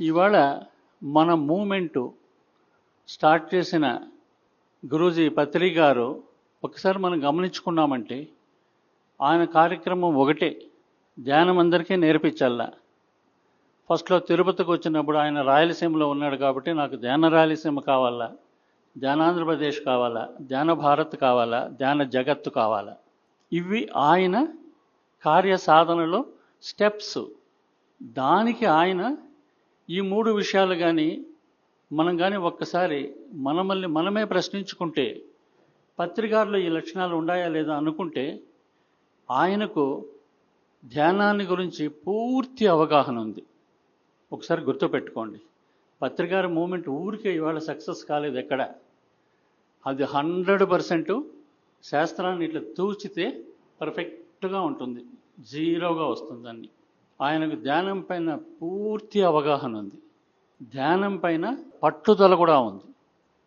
ఇవాళ మన movement start చేసిన గురూజీ పత్రి గారు ఒకసారి మనం గమనించుకున్నామంటే ఆయన కార్యక్రమం ఒకటే, ధ్యానం అందరికీ నేర్పించాలా. ఫస్ట్లో తిరుపతికి వచ్చినప్పుడు ఆయన రాయలసీమలో ఉన్నాడు కాబట్టి నాకు ధ్యాన రాయలసీమ కావాలా, ధ్యానాంధ్రప్రదేశ్ కావాలా, ధ్యాన భారత్ కావాలా, ధ్యాన జగత్తు కావాలా. ఇవి ఆయన కార్య సాధనలో స్టెప్స్. దానికి ఆయన ఈ మూడు విషయాలు కానీ మనం కానీ ఒక్కసారి మనమే ప్రశ్నించుకుంటే, పత్రికారులో ఈ లక్షణాలు ఉన్నాయా లేదా అనుకుంటే, ఆయనకు ధ్యానాన్ని గురించి పూర్తి అవగాహన ఉంది. ఒకసారి గుర్తుపెట్టుకోండి, పత్రికార మూమెంట్ ఊరికే ఇవాళ సక్సెస్ కాలేదు ఎక్కడ. అది 100% శాస్త్రాన్ని ఇట్లా తూచితే పర్ఫెక్ట్గా ఉంటుంది, జీరోగా వస్తుందని. ఆయనకు ధ్యానం పైన పూర్తి అవగాహన ఉంది, ధ్యానం పైన పట్టుదల కూడా ఉంది.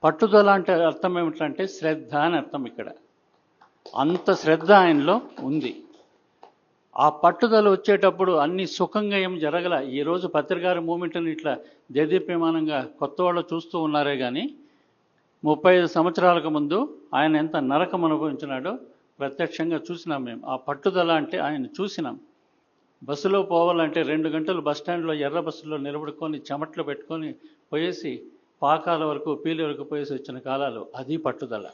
పట్టుదల అంటే అర్థం ఏమిటంటే శ్రద్ధ అని అర్థం. ఇక్కడ అంత శ్రద్ధ ఆయనలో ఉంది. ఆ పట్టుదల వచ్చేటప్పుడు అన్ని సుఖంగా ఏం జరగల. ఈరోజు పత్రికార మూమెంట్ని ఇట్లా దేదీప్యమానంగా కొత్త వాళ్ళు చూస్తూ ఉన్నారే కానీ 35 సంవత్సరాలకు ముందు ఆయన ఎంత నరకం అనుభవించినాడో ప్రత్యక్షంగా చూసినాం మేము. ఆ పట్టుదల అంటే ఆయన చూసినాం. బస్సులో పోవాలంటే 2 గంటలు బస్టాండ్లో ఎర్ర బస్సులో నిలబడుకొని చెమట్లు పెట్టుకొని పోయేసి పాకాల వరకు పీలి వరకు పోయేసి వచ్చిన కాలాలు. అది పట్టుదల.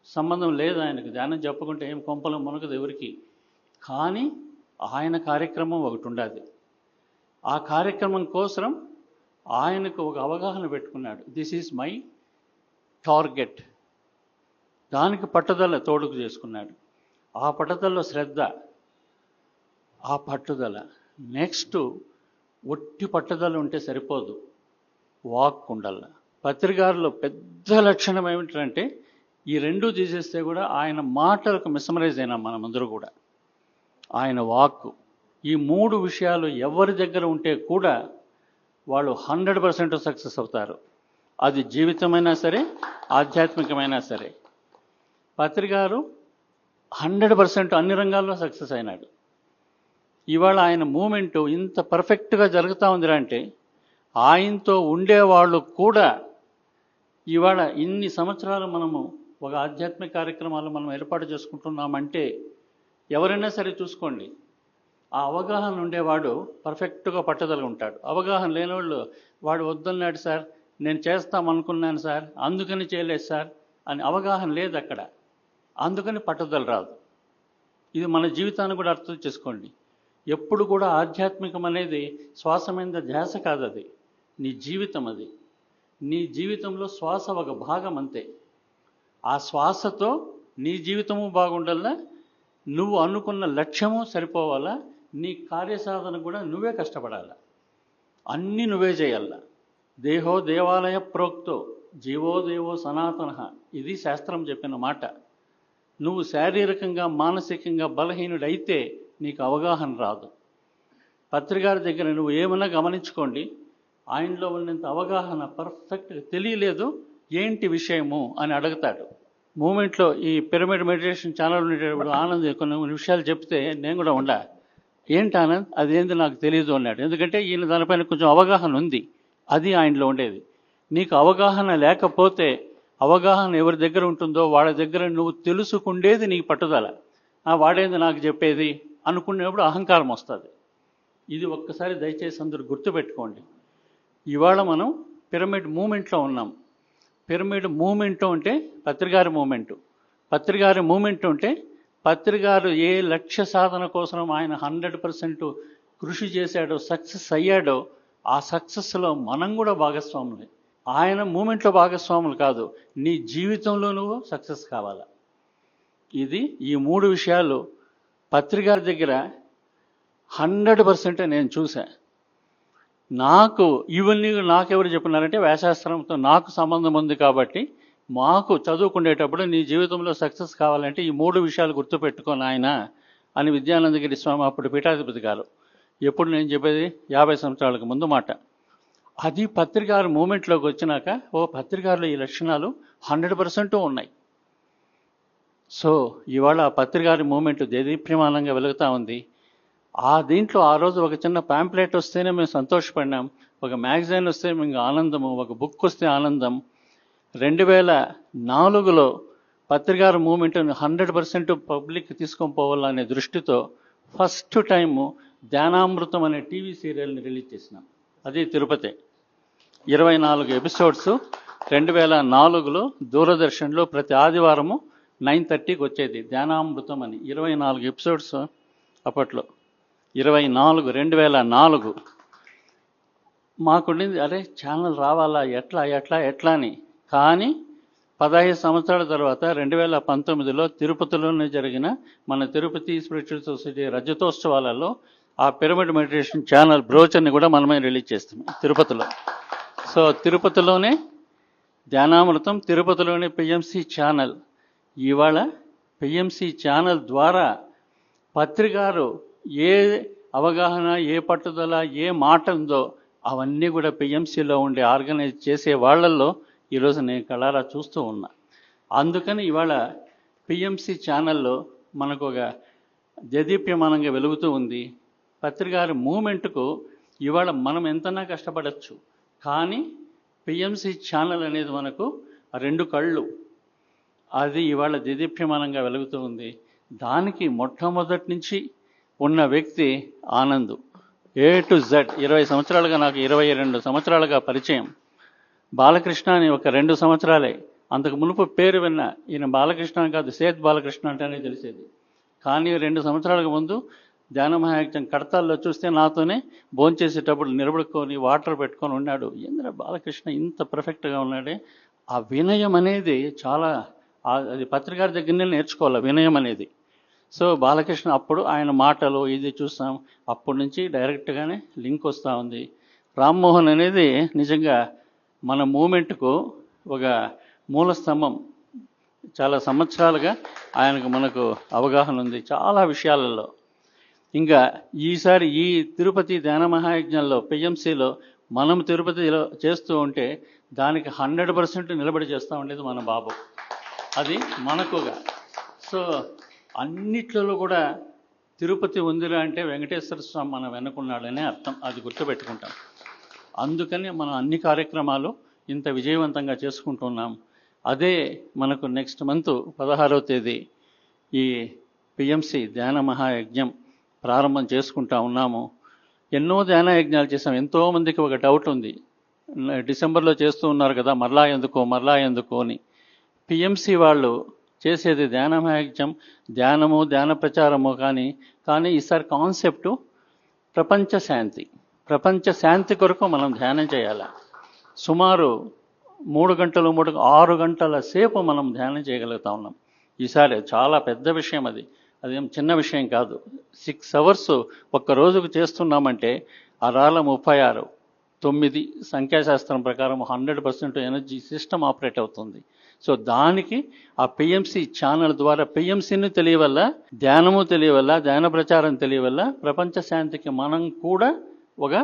సంబంధం లేదు ఆయనకు, ధ్యానం చెప్పుకుంటే ఏం కొంపలు మునగదు ఎవరికి. కానీ ఆయన కార్యక్రమం ఒకటి ఉండాలి. ఆ కార్యక్రమం కోసం ఆయనకు ఒక అవగాహన పెట్టుకున్నాడు. This is my target. దానికి పట్టుదల తోడుకు చేసుకున్నాడు. ఆ పట్టుదలలో శ్రద్ధ, ఆ పట్టుదల. నెక్స్ట్ ఒట్టి పట్టుదల ఉంటే సరిపోదు, వాక్ ఉండాల. పత్రికారులో పెద్ద లక్షణం ఏమిటంటే ఈ రెండూ తీసేస్తే కూడా ఆయన మాటలకు మిస్మరైజ్ అయినాం మనమందరూ కూడా. ఆయన వాక్కు, ఈ మూడు విషయాలు ఎవరి దగ్గర ఉంటే కూడా వాళ్ళు 100% సక్సెస్ అవుతారు. అది జీవితమైనా సరే, ఆధ్యాత్మికమైనా సరే. పత్రికారు 100% అన్ని రంగాల్లో సక్సెస్ అయినాడు. ఇవాళ ఆయన మూమెంటు ఇంత పర్ఫెక్ట్గా జరుగుతూ ఉందిరా అంటే ఆయనతో ఉండేవాళ్ళు కూడా ఇవాళ ఇన్ని సంవత్సరాలు మనము ఒక ఆధ్యాత్మిక కార్యక్రమాలు మనం ఏర్పాటు చేసుకుంటున్నామంటే ఎవరైనా సరే చూసుకోండి, ఆ అవగాహన ఉండేవాడు పర్ఫెక్ట్గా పట్టుదల ఉంటాడు. అవగాహన లేనివాళ్ళు వాడు వద్దన్నాడు సార్, నేను చేస్తామనుకున్నాను సార్, అందుకని చేయలేదు సార్ అని అవగాహన లేదు అక్కడ, అందుకని పట్టుదల రాదు. ఇది మన జీవితాన్ని కూడా అర్థం చేసుకోండి. ఎప్పుడు కూడా ఆధ్యాత్మికం అనేది శ్వాస మీద ధ్యాస కాదు, అది నీ జీవితం. అది నీ జీవితంలో శ్వాస ఒక భాగం అంతే. ఆ శ్వాసతో నీ జీవితము బాగుండాలా, నువ్వు అనుకున్న లక్ష్యము సరిపోవాలా, నీ కార్యసాధన కూడా నువ్వే కష్టపడాలా, అన్నీ నువ్వే చేయాలా. దేహో దేవాలయ ప్రోక్తో జీవో దేవో సనాతన, ఇది శాస్త్రం చెప్పిన మాట. నువ్వు శారీరకంగా మానసికంగా బలహీనుడైతే నీకు అవగాహన రాదు. పత్రికారి దగ్గర నువ్వు ఏమన్నా గమనించుకోండి, ఆయనలో ఉన్నంత అవగాహన పర్ఫెక్ట్గా తెలియలేదు, ఏంటి విషయము అని అడుగుతాడు. మూమెంట్లో ఈ పిరమిడ్ మెడిటేషన్ ఛానల్ ఉండేటప్పుడు ఆనంద్ కొన్ని విషయాలు చెప్తే నేను కూడా ఉండా, ఏంటి ఆనంద్ అదేంటి నాకు తెలియదు అన్నాడు. ఎందుకంటే ఈయన దానిపైన కొంచెం అవగాహన ఉంది, అది ఆయనలో ఉండేది. నీకు అవగాహన లేకపోతే, అవగాహన ఎవరి దగ్గర ఉంటుందో వాళ్ళ దగ్గర నువ్వు తెలుసుకుండేది నీకు పట్టుదల. వాడేంది నాకు చెప్పేది అనుకునేప్పుడు అహంకారం వస్తుంది. ఇది ఒక్కసారి దయచేసి అందరూ గుర్తుపెట్టుకోండి. ఇవాళ మనం పిరమిడ్ మూమెంట్లో ఉన్నాం. పిరమిడ్ మూమెంట్ అంటే పత్రికారి మూమెంటు. పత్రికారి మూమెంట్ అంటే పత్రికారు ఏ లక్ష్య సాధన కోసం ఆయన 100% కృషి చేశాడో, సక్సెస్ అయ్యాడో, ఆ సక్సెస్లో మనం కూడా భాగస్వాములే. ఆయన మూమెంట్లో భాగస్వాములు కాదు, నీ జీవితంలో నువ్వు సక్సెస్ కావాలా. ఇది ఈ మూడు విషయాలు పత్రికారి దగ్గర 100% నేను చూసా. నాకు ఇవన్నీ నాకెవరు చెప్పినారంటే వేదాశాస్త్రంతో నాకు సంబంధం ఉంది కాబట్టి, మాకు చదువుకునేటప్పుడు నీ జీవితంలో సక్సెస్ కావాలంటే ఈ మూడు విషయాలు గుర్తుపెట్టుకొని ఆయన అని విద్యానందగిరి స్వామి అప్పుడు పీఠాధిపతి గారు, ఎప్పుడు నేను చెప్పేది 50 సంవత్సరాలకు ముందు మాట. అది పత్రికారు మూమెంట్లోకి వచ్చినాక పత్రికారులో ఈ లక్షణాలు 100% ఉన్నాయి. సో ఇవాళ పత్రికారి మూమెంట్ దేదీప్యమానంగా వెలుగుతూ ఉంది. దీంట్లో ఆ రోజు ఒక చిన్న ప్యాంప్లెట్ వస్తేనే మేము సంతోషపడినాం, ఒక మ్యాగజైన్ వస్తే మేము ఆనందము, ఒక బుక్ వస్తే ఆనందం. 2004లో పత్రికార మూమెంట్ని 100% పబ్లిక్ తీసుకొని పోవాలనే దృష్టితో ఫస్ట్ టైము ధ్యానామృతం అనే టీవీ సీరియల్ని రిలీజ్ చేసినాం. అది తిరుపతి. 24 ఎపిసోడ్స్ 2004లో దూరదర్శన్లో ప్రతి ఆదివారము 9:30కి వచ్చేది ధ్యానామృతం అని. 24 ఎపిసోడ్స్ అప్పట్లో. 2004 మాకుండింది, అరే ఛానల్ రావాలా, ఎట్లా అని. కానీ 15 సంవత్సరాల తర్వాత 2019లో తిరుపతిలోనే జరిగిన మన తిరుపతి స్పిరిచువల్ సొసైటీ రజతోత్సవాలలో ఆ పిరమిడ్ మెడిటేషన్ ఛానల్ బ్రోచర్ని కూడా మనమే రిలీజ్ చేస్తాం తిరుపతిలో. సో తిరుపతిలోనే ధ్యానామృతం, తిరుపతిలోనే పిఎంసి ఛానల్. ఇవాళ పిఎంసి ఛానల్ ద్వారా పత్రికారు ఏ అవగాహన, ఏ పట్టుదల, ఏ మాట ఉందో అవన్నీ కూడా పిఎంసిలో ఉండి ఆర్గనైజ్ చేసే వాళ్ళల్లో ఈరోజు నేను కళ్ళారా చూస్తూ ఉన్నా. అందుకని ఇవాళ పిఎంసి ఛానల్లో మనకు ఒక దేదీప్యమానంగా వెలుగుతూ ఉంది. పత్రికారి మూమెంట్కు ఇవాళ మనం ఎంతనా కష్టపడచ్చు, కానీ పిఎంసి ఛానల్ అనేది మనకు 2 కళ్ళు. అది ఇవాళ దేదీప్యమానంగా వెలుగుతూ ఉంది. దానికి మొట్టమొదటి నుంచి ఉన్న వ్యక్తి ఆనంద్. A to Z 20 సంవత్సరాలుగా, నాకు 22 సంవత్సరాలుగా పరిచయం. బాలకృష్ణ అని ఒక 2 సంవత్సరాలే. అంతకు మునుపు పేరు విన్నా, ఈయన బాలకృష్ణ కాదు సేత్ బాలకృష్ణ అంటేనే తెలిసేది. కానీ 2 సంవత్సరాలకు ముందు ధ్యాన మహాయజ్ఞం కడతాల్లో చూస్తే నాతోనే భోంచేసేటప్పుడు నిలబడుకొని వాటర్ పెట్టుకొని ఉన్నాడు. ఏంద్ర బాలకృష్ణ ఇంత పర్ఫెక్ట్గా ఉన్నాడే. ఆ వినయం అనేది చాలా, అది పత్రికారి దగ్గరనే నేర్చుకోవాలి వినయం అనేది. సో బాలకృష్ణ అప్పుడు ఆయన మాటలు ఇది చూస్తాం, అప్పటి నుంచి డైరెక్ట్గానే లింక్ వస్తూ ఉంది. రామ్మోహన్ అనేది నిజంగా మన మూమెంట్కు ఒక మూల స్తంభం. చాలా సంవత్సరాలుగా ఆయనకు మనకు అవగాహన ఉంది చాలా విషయాలలో. ఇంకా ఈసారి ఈ తిరుపతి ధ్యాన మహాయజ్ఞంలో పిఎంసిలో మనం తిరుపతిలో చేస్తూ ఉంటే దానికి 100% నిలబడి చేస్తూ ఉండేది మన బాబు. అది మనకుగా. సో అన్నిట్లలో కూడా తిరుపతి ఉందిరా అంటే వెంకటేశ్వర స్వామి మనం వెనుకున్నాడనే అర్థం. అది గుర్తుపెట్టుకుంటాం. అందుకని మనం అన్ని కార్యక్రమాలు ఇంత విజయవంతంగా చేసుకుంటున్నాం. అదే మనకు నెక్స్ట్ మంత్ 16వ తేదీ ఈ పిఎంసి ధ్యాన మహాయజ్ఞం ప్రారంభం చేసుకుంటా ఉన్నాము. ఎన్నో ధ్యాన యజ్ఞాలు చేసాం. ఎంతోమందికి ఒక డౌట్ ఉంది, డిసెంబర్లో చేస్తూ ఉన్నారు కదా, మరలా ఎందుకు అని. పిఎంసి వాళ్ళు చేసేది ధ్యాన మహాయజ్ఞం, ధ్యానము, ధ్యాన ప్రచారము. కానీ ఈసారి కాన్సెప్టు ప్రపంచ శాంతి కొరకు మనం ధ్యానం చేయాలి. సుమారు 6 గంటల సేపు మనం ధ్యానం చేయగలుగుతా ఉన్నాం. ఈసారి చాలా పెద్ద విషయం. అదేం చిన్న విషయం కాదు. 6 hours ఒక్క రోజుకు చేస్తున్నామంటే 6×36 9 సంఖ్యాశాస్త్రం ప్రకారం 100% ఎనర్జీ సిస్టమ్ ఆపరేట్ అవుతుంది. సో దానికి ఆ పిఎంసి ఛానల్ ద్వారా పిఎంసిని తెలియవల్ల, ధ్యానము తెలియవల్ల, ధ్యాన ప్రచారం తెలియవల్ల ప్రపంచ శాంతికి మనం కూడా ఒక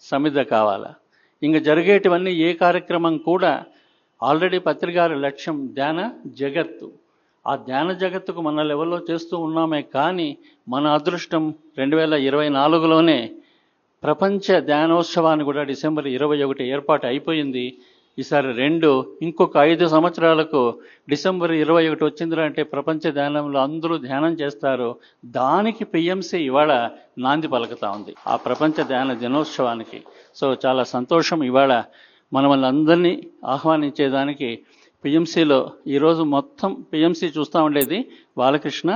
సమిధ కావాలా. ఇంకా జరిగేటివన్నీ ఏ కార్యక్రమం కూడా ఆల్రెడీ పత్రికారి లక్ష్యం ధ్యాన జగత్తు. ఆ ధ్యాన జగత్తుకు మన లెవెల్లో చేస్తూ ఉన్నామే. కానీ మన అదృష్టం 2024లోనే ప్రపంచ ధ్యానోత్సవాన్ని కూడా డిసెంబర్ 21 ఏర్పాటు అయిపోయింది. ఈసారి 2 ఇంకొక 5 సంవత్సరాలకు డిసెంబర్ 21 వచ్చిందిరా అంటే ప్రపంచ ధ్యానంలో అందరూ ధ్యానం చేస్తారు. దానికి పిఎంసి ఇవాళ నాంది పలుకుతా ఉంది, ఆ ప్రపంచ ధ్యాన దినోత్సవానికి. సో చాలా సంతోషం. ఇవాళ మనల్ని అందరినీ ఆహ్వానించేదానికి పిఎంసిలో ఈరోజు మొత్తం పిఎంసి చూస్తూ ఉండేది బాలకృష్ణ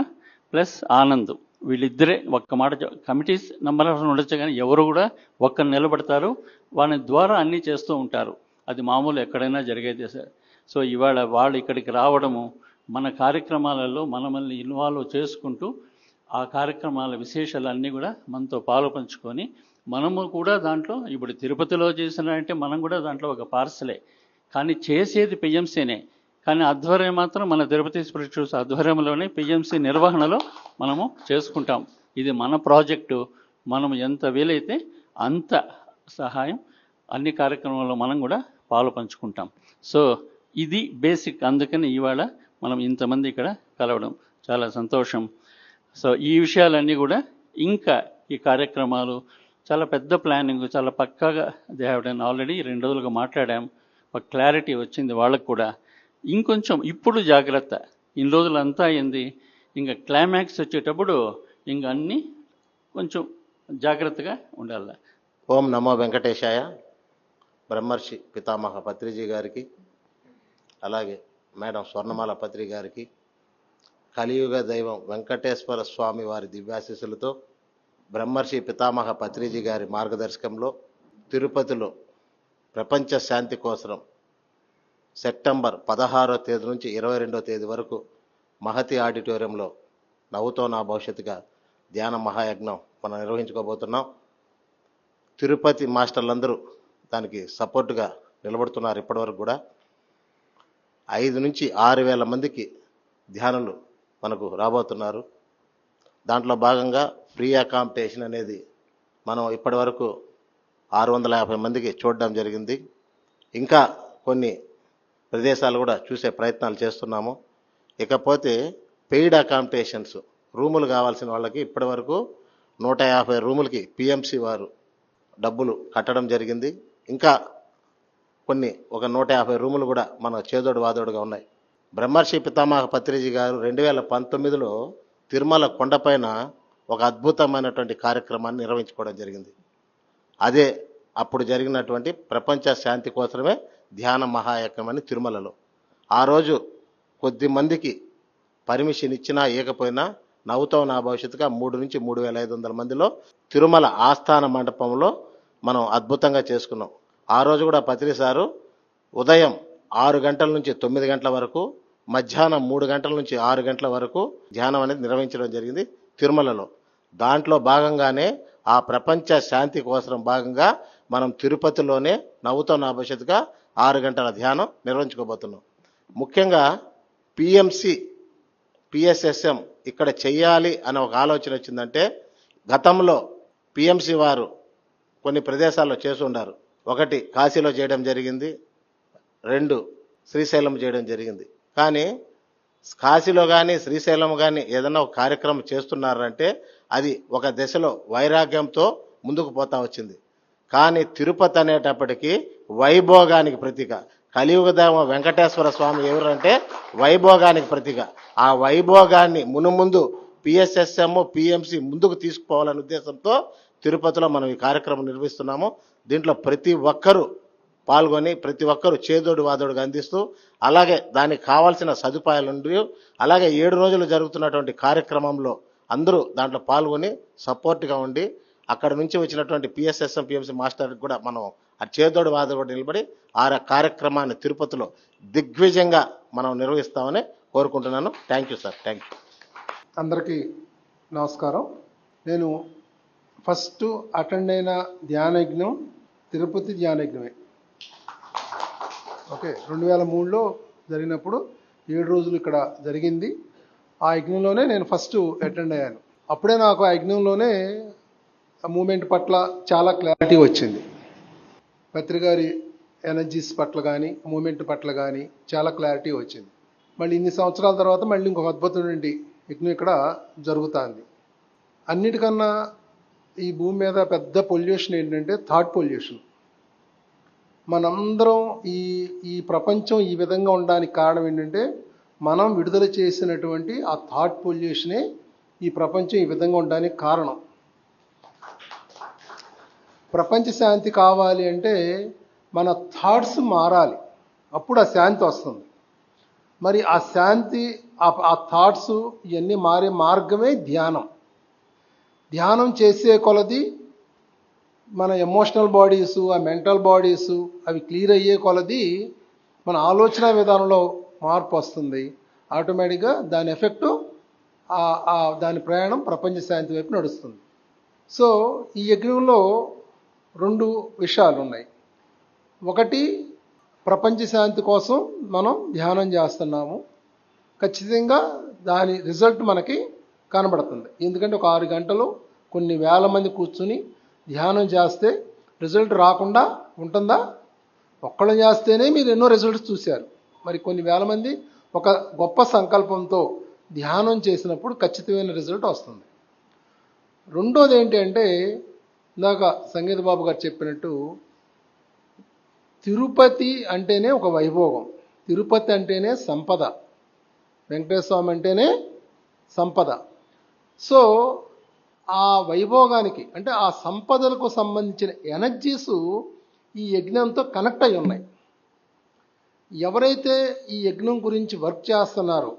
ప్లస్ ఆనంద్. వీళ్ళిద్దరే ఒక్క మాట. కమిటీస్ నెంబర్ ఆఫ్ ఉండొచ్చు కానీ ఎవరు కూడా ఒక్కరు నిలబడతారు, వాళ్ళ ద్వారా అన్నీ చేస్తూ ఉంటారు. అది మామూలు ఎక్కడైనా జరిగేదే సార్. సో ఇవాళ వాళ్ళు ఇక్కడికి రావడము, మన కార్యక్రమాలలో మనల్ని ఇన్వాల్వ్ చేసుకుంటూ ఆ కార్యక్రమాల విశేషాలన్నీ కూడా మనతో పాలు పంచుకొని మనము కూడా దాంట్లో, ఇప్పుడు తిరుపతిలో చేసినంటే మనం కూడా దాంట్లో ఒక పార్సలే. కానీ చేసేది పిఎంసీనే. కానీ ఆధ్వర్యం మాత్రం మన తిరుపతి స్పిరిచువల్స్ ఆధ్వర్యంలోనే పిఎంసి నిర్వహణలో మనము చేసుకుంటాం. ఇది మన ప్రాజెక్టు. మనం ఎంత వీలైతే అంత సహాయం అన్ని కార్యక్రమాల్లో మనం కూడా పాలు పంచుకుంటాం. సో ఇది బేసిక్. అందుకని ఇవాళ మనం ఇంతమంది ఇక్కడ కలవడం చాలా సంతోషం. సో ఈ విషయాలన్నీ కూడా ఇంకా ఈ కార్యక్రమాలు చాలా పెద్ద ప్లానింగ్, చాలా పక్కాగా దే హ్యావ్ డన్ ఆల్రెడీ. 2 రోజులుగా మాట్లాడాం, ఒక క్లారిటీ వచ్చింది వాళ్ళకు కూడా. ఇంకొంచెం ఇప్పుడు జాగ్రత్త, ఇన్ని రోజులు అంతా అయింది, ఇంకా క్లైమాక్స్ వచ్చేటప్పుడు ఇంక అన్నీ కొంచెం జాగ్రత్తగా ఉండాలి. ఓం నమో వెంకటేశాయ. బ్రహ్మర్షి పితామహ పత్రిజీ గారికి, అలాగే మేడం స్వర్ణమాల పత్రి గారికి, కలియుగ దైవం వెంకటేశ్వర స్వామి వారి దివ్యాశీస్సులతో బ్రహ్మర్షి పితామహ పత్రిజీ గారి మార్గదర్శకంలో తిరుపతిలో ప్రపంచ శాంతి కోసం సెప్టెంబర్ 16వ తేదీ నుంచి 22వ తేదీ వరకు మహతి ఆడిటోరియంలో నవ్వుతో నా భవిష్యత్తుగా ధ్యాన మహాయజ్ఞం మనం నిర్వహించుకోబోతున్నాం. తిరుపతి మాస్టర్లందరూ దానికి సపోర్టుగా నిలబడుతున్నారు. ఇప్పటివరకు కూడా 5 నుంచి 6,000 మందికి ధ్యానులు మనకు రాబోతున్నారు. దాంట్లో భాగంగా ఫ్రీ అకామిడేషన్ అనేది మనం ఇప్పటివరకు 650 మందికి చూడడం జరిగింది. ఇంకా కొన్ని ప్రదేశాలు కూడా చూసే ప్రయత్నాలు చేస్తున్నాము. ఇకపోతే పెయిడ్ అకామిడేషన్స్, రూములు కావాల్సిన వాళ్ళకి ఇప్పటివరకు 150 రూములకి పిఎంసి వారు డబ్బులు కట్టడం జరిగింది. ఇంకా కొన్ని ఒక 150 రూములు కూడా మన చేదోడు వాదోడుగా ఉన్నాయి. బ్రహ్మర్షి పితామహ పత్రిజీ గారు 2019లో తిరుమల కొండపైన ఒక అద్భుతమైనటువంటి కార్యక్రమాన్ని నిర్వహించుకోవడం జరిగింది. అదే అప్పుడు జరిగినటువంటి ప్రపంచ శాంతి కోసమే ధ్యాన మహాయజ్ఞం అని తిరుమలలో. ఆ రోజు కొద్ది మందికి పర్మిషన్ ఇచ్చినా ఇవ్వకపోయినా నవ్వుతాం నా భవిష్యత్తుగా 3 నుంచి 3,500 మందిలో తిరుమల ఆస్థాన మండపంలో మనం అద్భుతంగా చేసుకున్నాం. ఆ రోజు కూడా పత్రి సారు ఉదయం 6 గంటల నుంచి 9 గంటల వరకు, మధ్యాహ్నం 3 గంటల నుంచి 6 గంటల వరకు ధ్యానం అనేది నిర్వహించడం జరిగింది తిరుమలలో. దాంట్లో భాగంగానే ఆ ప్రపంచ శాంతి కోసం భాగంగా మనం తిరుపతిలోనే నవ్వుతో నా భవిష్యత్తుగా 6 గంటల ధ్యానం నిర్వహించుకోబోతున్నాం. ముఖ్యంగా పిఎంసి పిఎస్ఎస్ఎం ఇక్కడ చెయ్యాలి అనే ఒక ఆలోచన వచ్చిందంటే, గతంలో పిఎంసి వారు కొన్ని ప్రదేశాల్లో చేసి ఉండారు. 1 కాశీలో చేయడం జరిగింది, 2 శ్రీశైలం చేయడం జరిగింది. కానీ కాశీలో కానీ శ్రీశైలం కానీ ఏదైనా ఒక కార్యక్రమం చేస్తున్నారంటే అది ఒక దశలో వైరాగ్యంతో ముందుకు పోతా వచ్చింది. కానీ తిరుపతి అనేటప్పటికీ వైభోగానికి ప్రతీక. కలియుగ దైవం వెంకటేశ్వర స్వామి ఎవరంటే వైభోగానికి ప్రతీక. ఆ వైభోగాన్ని మునుముందు పిఎస్ఎస్ఎం పిఎంసి ముందుకు తీసుకుపోవాలనే ఉద్దేశంతో తిరుపతిలో మనం ఈ కార్యక్రమం నిర్వహిస్తున్నాము. దీంట్లో ప్రతి ఒక్కరూ పాల్గొని ప్రతి ఒక్కరూ చేదోడు వాదోడుగా అందిస్తూ, అలాగే దానికి కావాల్సిన సదుపాయాలుండి, అలాగే 7 రోజులు జరుగుతున్నటువంటి కార్యక్రమంలో అందరూ దాంట్లో పాల్గొని సపోర్ట్గా ఉండి, అక్కడ నుంచి వచ్చినటువంటి పిఎస్ఎస్ఎం పిఎంసి మాస్టర్కి కూడా మనం ఆ చేదోడు వాదోడు నిలబడి ఆ కార్యక్రమాన్ని తిరుపతిలో దిగ్విజయంగా మనం నిర్వహిస్తామని కోరుకుంటున్నాను. Thank you sir. Thank you. అందరికీ నమస్కారం. నేను ఫస్ట్ అటెండ్ అయిన ధ్యానయజ్ఞం తిరుపతి ధ్యానయజ్ఞమే. ఓకే, 2003లో జరిగినప్పుడు 7 రోజులు ఇక్కడ జరిగింది. ఆ యజ్ఞంలోనే నేను ఫస్ట్ అటెండ్ అయ్యాను. అప్పుడే నాకు ఆ యజ్ఞంలోనే మూమెంట్ పట్ల చాలా క్లారిటీ వచ్చింది. పత్రిగారి ఎనర్జీస్ పట్ల కానీ మూమెంట్ పట్ల కానీ చాలా క్లారిటీ వచ్చింది. మళ్ళీ ఇన్ని సంవత్సరాల తర్వాత మళ్ళీ ఇంకొక అద్భుతమైన యజ్ఞం ఇక్కడ జరుగుతుంది. అన్నిటికన్నా ఈ భూమి మీద పెద్ద పొల్యూషన్ ఏంటంటే థాట్ పొల్యూషన్. మనందరం ఈ ప్రపంచం ఈ విధంగా ఉండడానికి కారణం ఏంటంటే మనం విడుదల చేసినటువంటి ఆ థాట్ పొల్యూషనే ఈ ప్రపంచం ఈ విధంగా ఉండడానికి కారణం. ప్రపంచ శాంతి కావాలి అంటే మన థాట్స్ మారాలి, అప్పుడు ఆ శాంతి వస్తుంది. మరి ఆ శాంతి ఆ థాట్స్ ఇవన్నీ మారే మార్గమే ధ్యానం. ధ్యానం చేసే కొలది మన ఎమోషనల్ బాడీసు, ఆ మెంటల్ బాడీసు అవి క్లియర్ అయ్యే కొలది మన ఆలోచన విధానంలో మార్పు వస్తుంది. ఆటోమేటిక్గా దాని ఎఫెక్టు దాని ప్రయాణం ప్రపంచ శాంతి వైపు నడుస్తుంది. సో ఈ యజ్ఞంలో 2 విషయాలు ఉన్నాయి. ఒకటి, ప్రపంచ శాంతి కోసం మనం ధ్యానం చేస్తున్నాము. ఖచ్చితంగా దాని రిజల్ట్ మనకి కనబడుతుంది. ఎందుకంటే ఒక 6 గంటలు కొన్ని వేల మంది కూర్చుని ధ్యానం చేస్తే రిజల్ట్ రాకుండా ఉంటుందా? ఒక్కళ్ళు చేస్తేనే మీరు ఎన్నో రిజల్ట్స్ చూశారు. మరి కొన్ని వేల మంది ఒక గొప్ప సంకల్పంతో ధ్యానం చేసినప్పుడు ఖచ్చితమైన రిజల్ట్ వస్తుంది. రెండోది ఏంటి అంటే ఇందాక సంగీత బాబు గారు చెప్పినట్టు తిరుపతి అంటేనే ఒక వైభోగం, తిరుపతి అంటేనే సంపద, వెంకటేశ్వర స్వామి అంటేనే సంపద. సో ఆ వైభోగానికి అంటే ఆ సంపదలకు సంబంధించిన ఎనర్జీస్ ఈ యజ్ఞంతో కనెక్ట్ అయి ఉన్నాయి. ఎవరైతే ఈ యజ్ఞం గురించి వర్క్ చేస్తున్నారో,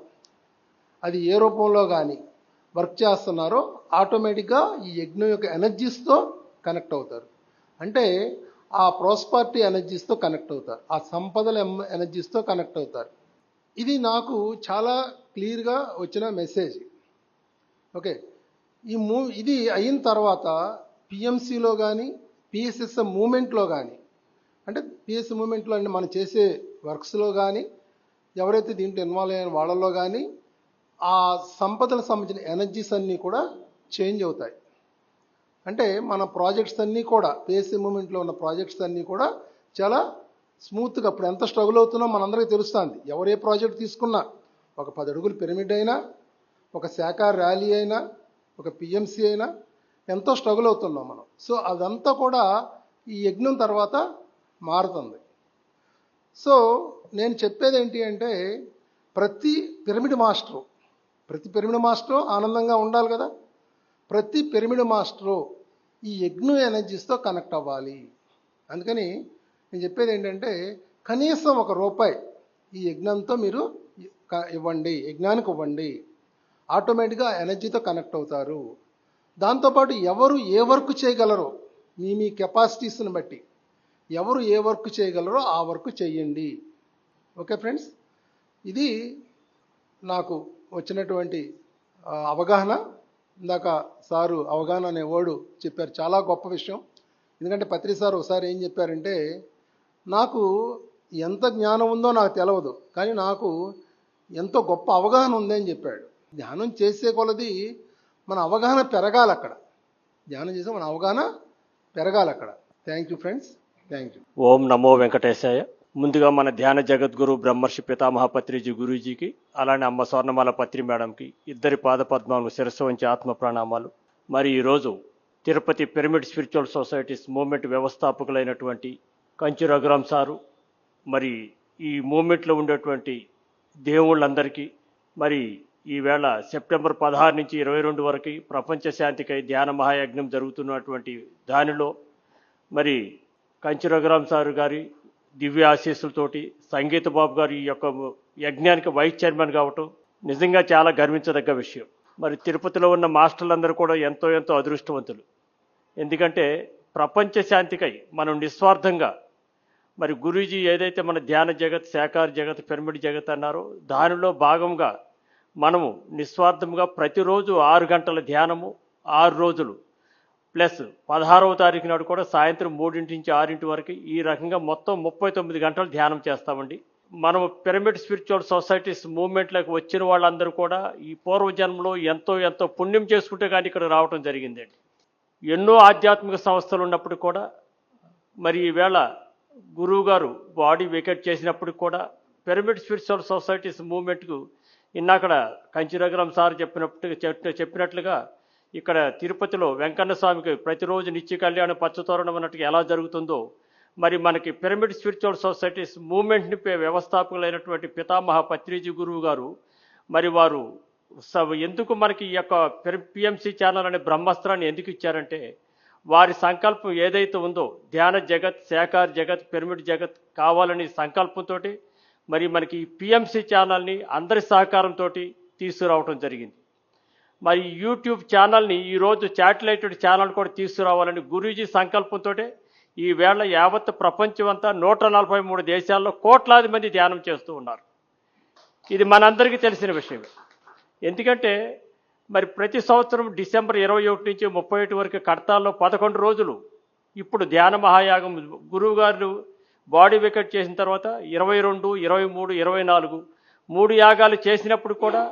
అది ఏ రూపంలో కానీ వర్క్ చేస్తున్నారో, ఆటోమేటిక్గా ఈ యజ్ఞం యొక్క ఎనర్జీస్తో కనెక్ట్ అవుతారు. అంటే ఆ ప్రాస్పరిటీ ఎనర్జీస్తో కనెక్ట్ అవుతారు, ఆ సంపదల ఎనర్జీస్తో కనెక్ట్ అవుతారు. ఇది నాకు చాలా క్లియర్గా వచ్చిన మెసేజ్. ఓకే, ఇది అయిన తర్వాత పిఎంసిలో కానీ పిఎస్ఎస్ఎం మూమెంట్లో కానీ, అంటే పిఎస్సి మూమెంట్లో అంటే మనం చేసే వర్క్స్లో కానీ, ఎవరైతే దీంట్లో ఇన్వాల్వ్ అయిన వాళ్ళలో కానీ ఆ సంపదలకు సంబంధించిన ఎనర్జీస్ అన్నీ కూడా చేంజ్ అవుతాయి. అంటే మన ప్రాజెక్ట్స్ అన్నీ కూడా, పిఎస్సి మూమెంట్లో ఉన్న ప్రాజెక్ట్స్ అన్నీ కూడా చాలా స్మూత్గా, ఇప్పుడు ఎంత స్ట్రగుల్ అవుతున్నా మనందరికీ తెలుస్తుంది. ఎవరే ప్రాజెక్ట్ తీసుకున్నా, ఒక 10 అడుగుల పిరమిడ్ అయినా, ఒక శాఖ ర్యాలీ అయినా, ఒక పిఎంసి అయినా ఎంతో స్ట్రగుల్ అవుతున్నాం మనం. సో అదంతా కూడా ఈ యజ్ఞం తర్వాత మారుతుంది. సో నేను చెప్పేది ఏంటి అంటే ప్రతి పిరమిడ్ మాస్టరు ఆనందంగా ఉండాలి కదా. ప్రతి పిరమిడ్ మాస్టరు ఈ యజ్ఞం ఎనర్జీస్తో కనెక్ట్ అవ్వాలి. అందుకని నేను చెప్పేది ఏంటంటే కనీసం ₹1 ఈ యజ్ఞంతో మీరు ఇవ్వండి, యజ్ఞానికి ఇవ్వండి. ఆటోమేటిక్గా ఎనర్జీతో కనెక్ట్ అవుతారు. దాంతోపాటు ఎవరు ఏ వర్క్ చేయగలరో మీ కెపాసిటీస్ని బట్టి ఎవరు ఏ వర్క్ చేయగలరో ఆ వర్క్ చేయండి. ఓకే ఫ్రెండ్స్, ఇది నాకు వచ్చినటువంటి అవగాహన. ఇందాక సారు అవగాహన అనే వర్డ్ చెప్పారు, చాలా గొప్ప విషయం. ఎందుకంటే పత్రి సార్ ఒకసారి ఏం చెప్పారంటే, నాకు ఎంత జ్ఞానం ఉందో నాకు తెలియదు, కానీ నాకు ఎంతో గొప్ప అవగాహన ఉందని చెప్పాడు. ధ్యానం చేసే కొలది మన అవగాహన పెరగాలి అక్కడ, ధ్యానం చేసే మన అవగాహన పెరగాలి అక్కడ. Thank you friends, thank you. ఓం నమో వెంకటేశాయ. ముందుగా మన ధ్యాన జగద్గురు బ్రహ్మర్షి పితామహ పత్రిజీ గురూజీకి, అలానే అమ్మ స్వర్ణమాల పత్రి మేడంకి ఇద్దరి పాదపద్మాలను శిరస్సు వంచి ఆత్మ ప్రణామాలు. మరి ఈరోజు Tirupati pyramid spiritual societies movement వ్యవస్థాపకులైనటువంటి కంచి రఘురామ్ సారు, మరి ఈ మూమెంట్లో ఉండేటువంటి దేవుళ్ళందరికీ, మరి ఈవేళ సెప్టెంబర్ 16 నుంచి 22 వరకు ప్రపంచ శాంతికై ధ్యాన మహాయజ్ఞం జరుగుతున్నటువంటి దానిలో మరి కంచి రఘురామ్ సారు గారి దివ్య ఆశీస్సులతోటి సంగీత బాబు గారు ఈ యొక్క యజ్ఞానికి వైస్ చైర్మన్ కావటం నిజంగా చాలా గర్వించదగ్గ విషయం. మరి తిరుపతిలో ఉన్న మాస్టర్లందరూ కూడా ఎంతో అదృష్టవంతులు. ఎందుకంటే ప్రపంచ శాంతికై మనం నిస్వార్థంగా, మరి గురూజీ ఏదైతే మన ధ్యాన జగత్, శాకార జగత్, పిరమిడ్ జగత్ అన్నారో దానిలో భాగంగా మనము నిస్వార్థంగా ప్రతిరోజు 6 గంటల ధ్యానము, 6 రోజులు ప్లస్ 16వ తారీఖు నాడు కూడా సాయంత్రం 3 నుంచి 6 వరకు ఈ రకంగా మొత్తం 39 గంటలు ధ్యానం చేస్తామండి. మనం పిరమిడ్ స్పిరిచువల్ సొసైటీస్ మూవ్మెంట్లోకి వచ్చిన వాళ్ళందరూ కూడా ఈ పూర్వజన్మలో ఎంతో పుణ్యం చేసుకుంటే కానీ ఇక్కడ రావటం జరిగిందండి. ఎన్నో ఆధ్యాత్మిక సంస్థలు ఉన్నప్పుడు కూడా, మరి ఈవేళ గురువు గారు బాడీ వేకేట్ చేసినప్పుడు కూడా పిరమిడ్ స్పిరిచువల్ సొసైటీస్ మూవ్మెంట్కు ఇన్నాకడ కంచి రఘురామ్ సార్ చెప్పినట్లుగా ఇక్కడ తిరుపతిలో వెంకన్న స్వామికి ప్రతిరోజు నిత్య కళ్యాణం పచ్చతోరణం అన్నట్టుగా ఎలా జరుగుతుందో, మరి మనకి పిరమిడ్ స్పిరిచువల్ సొసైటీస్ మూవ్మెంట్ని వ్యవస్థాపకులైనటువంటి పితామహ పత్రిజీ గురువు గారు, మరి వారు ఎందుకు మనకి ఈ యొక్క పిఎంసి ఛానల్ అనే బ్రహ్మాస్త్రాన్ని ఎందుకు ఇచ్చారంటే, వారి సంకల్పం ఏదైతే ఉందో ధ్యాన జగత్, శాకార జగత్, పిరమిడ్ జగత్ కావాలని సంకల్పంతో మరి మనకి ఈ పిఎంసి ఛానల్ని అందరి సహకారంతో తీసుకురావటం జరిగింది. మరి యూట్యూబ్ ఛానల్ని ఈరోజు శాటిలైటెడ్ ఛానల్ కూడా తీసుకురావాలని గురూజీ సంకల్పంతో ఈవేళ యావత్ ప్రపంచం అంతా 143 దేశాల్లో కోట్లాది మంది ధ్యానం చేస్తూ ఉన్నారు. ఇది మనందరికీ తెలిసిన విషయమే. ఎందుకంటే మరి ప్రతి సంవత్సరం డిసెంబర్ 21 నుంచి 31 వరకు కడతాల్లో 11 రోజులు ఇప్పుడు ధ్యాన మహాయాగం గురువు గారు బాడీ వికెట్ చేసిన తర్వాత 22, 23, 24 3 యాగాలు చేసినప్పుడు కూడా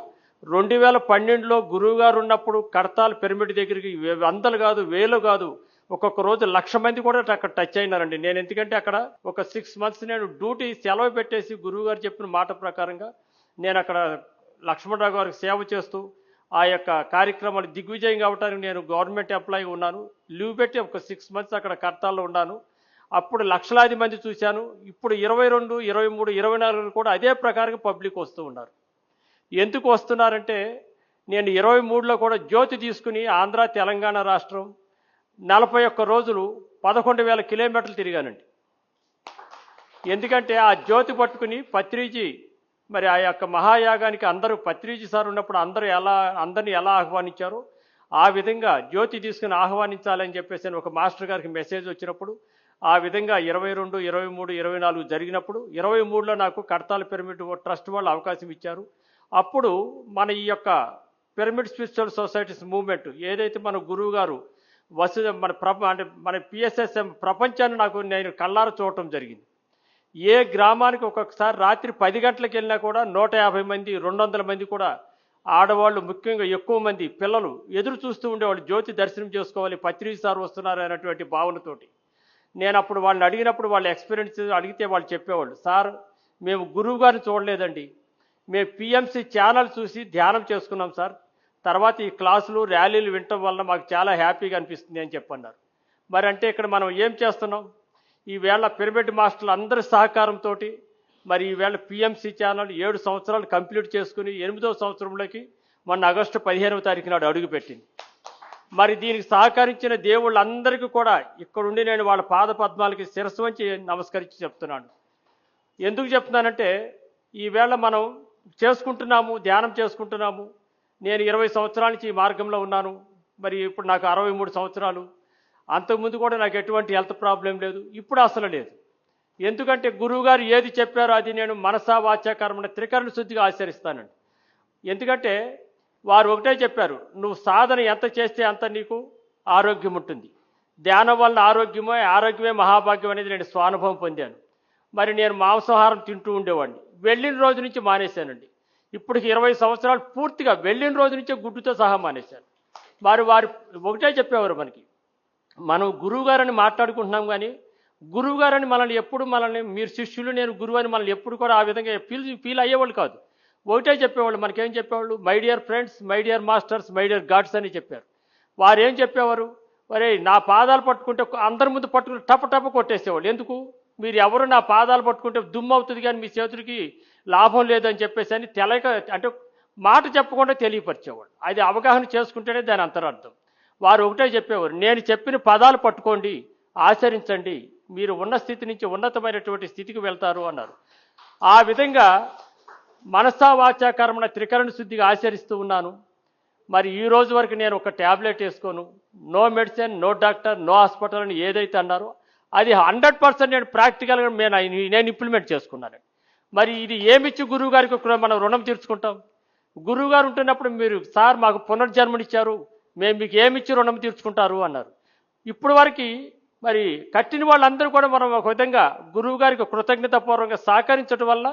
2012లో గురువు గారు ఉన్నప్పుడు కడతాల్ పిరమిడ్ దగ్గరికి వందలు కాదు, వేలు కాదు, ఒక్కొక్క రోజు 1,00,000 మంది కూడా అక్కడ టచ్ అయినారండి. నేను ఎందుకంటే అక్కడ ఒక 6 months నేను డ్యూటీ సెలవు పెట్టేసి గురువు గారు చెప్పిన మాట ప్రకారంగా నేను అక్కడ లక్ష్మణరావు గారికి సేవ చేస్తూ ఆ యొక్క కార్యక్రమాలు దిగ్విజయం కావడానికి నేను గవర్నమెంట్ ఎంప్లాయీ ఉన్నాను. లీవ్ పెట్టి ఒక 6 months అక్కడ కర్తాల్లో ఉన్నాను. అప్పుడు లక్షలాది మంది చూశాను. ఇప్పుడు 22, 23, 24 కూడా అదే ప్రకారం పబ్లిక్ వస్తూ ఉన్నారు. ఎందుకు వస్తున్నారంటే నేను 23లో కూడా జ్యోతి తీసుకుని ఆంధ్ర తెలంగాణ రాష్ట్రం 41 రోజులు 11,000 కిలోమీటర్లు తిరిగానండి. ఎందుకంటే ఆ జ్యోతి పట్టుకుని పత్రిజీ మరి ఆ యొక్క మహాయాగానికి అందరూ పత్రిజీ సార్ ఉన్నప్పుడు అందరిని ఎలా ఆహ్వానించారో ఆ విధంగా జ్యోతి తీసుకుని ఆహ్వానించాలని చెప్పేసి ఒక మాస్టర్ గారికి మెసేజ్ వచ్చినప్పుడు ఆ విధంగా 22, 23, 24 జరిగినప్పుడు 23లో నాకు కడతాల పిరమిడ్ ట్రస్ట్ వాళ్ళు అవకాశం ఇచ్చారు. అప్పుడు మన ఈ యొక్క పిరమిడ్ స్పిరిచువల్ సొసైటీస్ మూవ్మెంట్ ఏదైతే మన గురువు గారు మన పిఎస్ఎస్ఎం ప్రపంచాన్ని నేను కళ్ళారా చూడటం జరిగింది. ఏ గ్రామానికి ఒక్కొక్కసారి రాత్రి 10 గంటలకు వెళ్ళినా కూడా 150 మంది 200 మంది కూడా ఆడవాళ్ళు ముఖ్యంగా ఎక్కువ మంది పిల్లలు ఎదురు చూస్తూ ఉండేవాళ్ళు. జ్యోతి దర్శనం చేసుకోవాలి, పత్రిజీ సార్ వస్తున్నారు అనేటువంటి భావనతోటి. నేను అప్పుడు వాళ్ళని అడిగినప్పుడు వాళ్ళ ఎక్స్పీరియన్స్ అడిగితే వాళ్ళు చెప్పేవాళ్ళు, సార్ మేము గురువు గారిని చూడలేదండి, మేము పిఎంసి ఛానల్ చూసి ధ్యానం చేసుకున్నాం సార్, తర్వాత ఈ క్లాసులు ర్యాలీలు వినటం వల్ల మాకు చాలా హ్యాపీగా అనిపిస్తుంది అని చెప్పన్నారు. మరి అంటే ఇక్కడ మనం ఏం చేస్తున్నాం? ఈవేళ పిరమిడ్ మాస్టర్లు అందరి సహకారంతో మరి ఈవేళ పిఎంసి ఛానల్ 7 సంవత్సరాలు కంప్లీట్ చేసుకుని 8వ సంవత్సరంలోకి మొన్న ఆగస్టు 15వ తారీఖు నాడు అడుగుపెట్టింది. మరి దీనికి సహకరించిన దేవుళ్ళందరికీ కూడా ఇక్కడుండి నేను వాళ్ళ పాద పద్మాలకి శిరస్సు వంచి నమస్కరించి చెప్తున్నాను. ఎందుకు చెప్తున్నానంటే ఈవేళ మనం చేసుకుంటున్నాము, ధ్యానం చేసుకుంటున్నాము. నేను 20 సంవత్సరాల నుంచి ఈ మార్గంలో ఉన్నాను. మరి ఇప్పుడు నాకు 63 సంవత్సరాలు. అంతకుముందు కూడా నాకు ఎటువంటి హెల్త్ ప్రాబ్లం లేదు, ఇప్పుడు అసలు లేదు. ఎందుకంటే గురువుగారు ఏది చెప్పారో అది నేను మనసా వాచా కర్మణ త్రికరణ శుద్ధిగా ఆచరిస్తానండి. ఎందుకంటే వారు ఒకటే చెప్పారు, నువ్వు సాధన ఎంత చేస్తే అంత నీకు ఆరోగ్యం ఉంటుంది. ధ్యానం వల్ల ఆరోగ్యమే మహాభాగ్యం అనేది నేను స్వానుభవం పొందాను. మరి నేను మాంసాహారం తింటూ ఉండేవాడిని, వెళ్ళిన రోజు నుంచి మానేశానండి. ఇప్పటికి 20 సంవత్సరాలు పూర్తిగా వెళ్ళిన రోజు నుంచే గుడ్డుతో సహా మానేశాను. వారు ఒకటే చెప్పేవారు, మనం గురువుగారని మాట్లాడుకుంటున్నాం కానీ గురువుగారని మనల్ని మీరు శిష్యులు నేను గురువు అని మనల్ని ఎప్పుడు కూడా ఆ విధంగా ఫీల్ అయ్యేవాళ్ళు కాదు. ఒకటే చెప్పేవాళ్ళు, మనకేం చెప్పేవాళ్ళు, my dear friends, my dear masters, my dear God's అని చెప్పారు. వారు ఏం చెప్పేవారు, ఒరే నా పాదాలు పట్టుకుంటే అందరి ముందు పట్టుకుని టప కొట్టేసేవాళ్ళు. ఎందుకు? మీరు ఎవరు నా పాదాలు పట్టుకుంటే దుమ్ము అవుతుంది కానీ మీ చేతులకి లాభం లేదని చెప్పేసి అని అంటే మాట చెప్పకుండా తెలియపరిచేవాళ్ళు. అది అవగాహన చేసుకుంటేనే దాని అంతరార్థం. వారు ఒకటే చెప్పేవారు, నేను చెప్పిన పదాలు పట్టుకోండి, ఆచరించండి, మీరు ఉన్న స్థితి నుంచి ఉన్నతమైనటువంటి స్థితికి వెళ్తారు అన్నారు. ఆ విధంగా మనసా వాచా కర్మణ త్రికరణ శుద్ధిగా ఆచరిస్తూ ఉన్నాను. మరి ఈ రోజు వరకు నేను ఒక ట్యాబ్లెట్ వేసుకోను, no medicine, no doctor, no hospital అని ఏదైతే అన్నారో అది 100% నేను ప్రాక్టికల్గా నేను ఇంప్లిమెంట్ చేసుకున్నాను. మరి ఇది ఏమిచ్చి గురువు గారికి మనం రుణం తీర్చుకుంటాం? గురువు గారు ఉంటున్నప్పుడు మీరు సార్ మాకు పునర్జన్మనిచ్చారు, మేము మీకు ఏమిచ్చి రుణం తీర్చుకుంటారు అన్నారు. ఇప్పుడు వరకు మరి కట్టిన వాళ్ళందరూ కూడా మనం ఒక విధంగా గురువు గారికి కృతజ్ఞతాపూర్వకంగా సహకరించడం వల్ల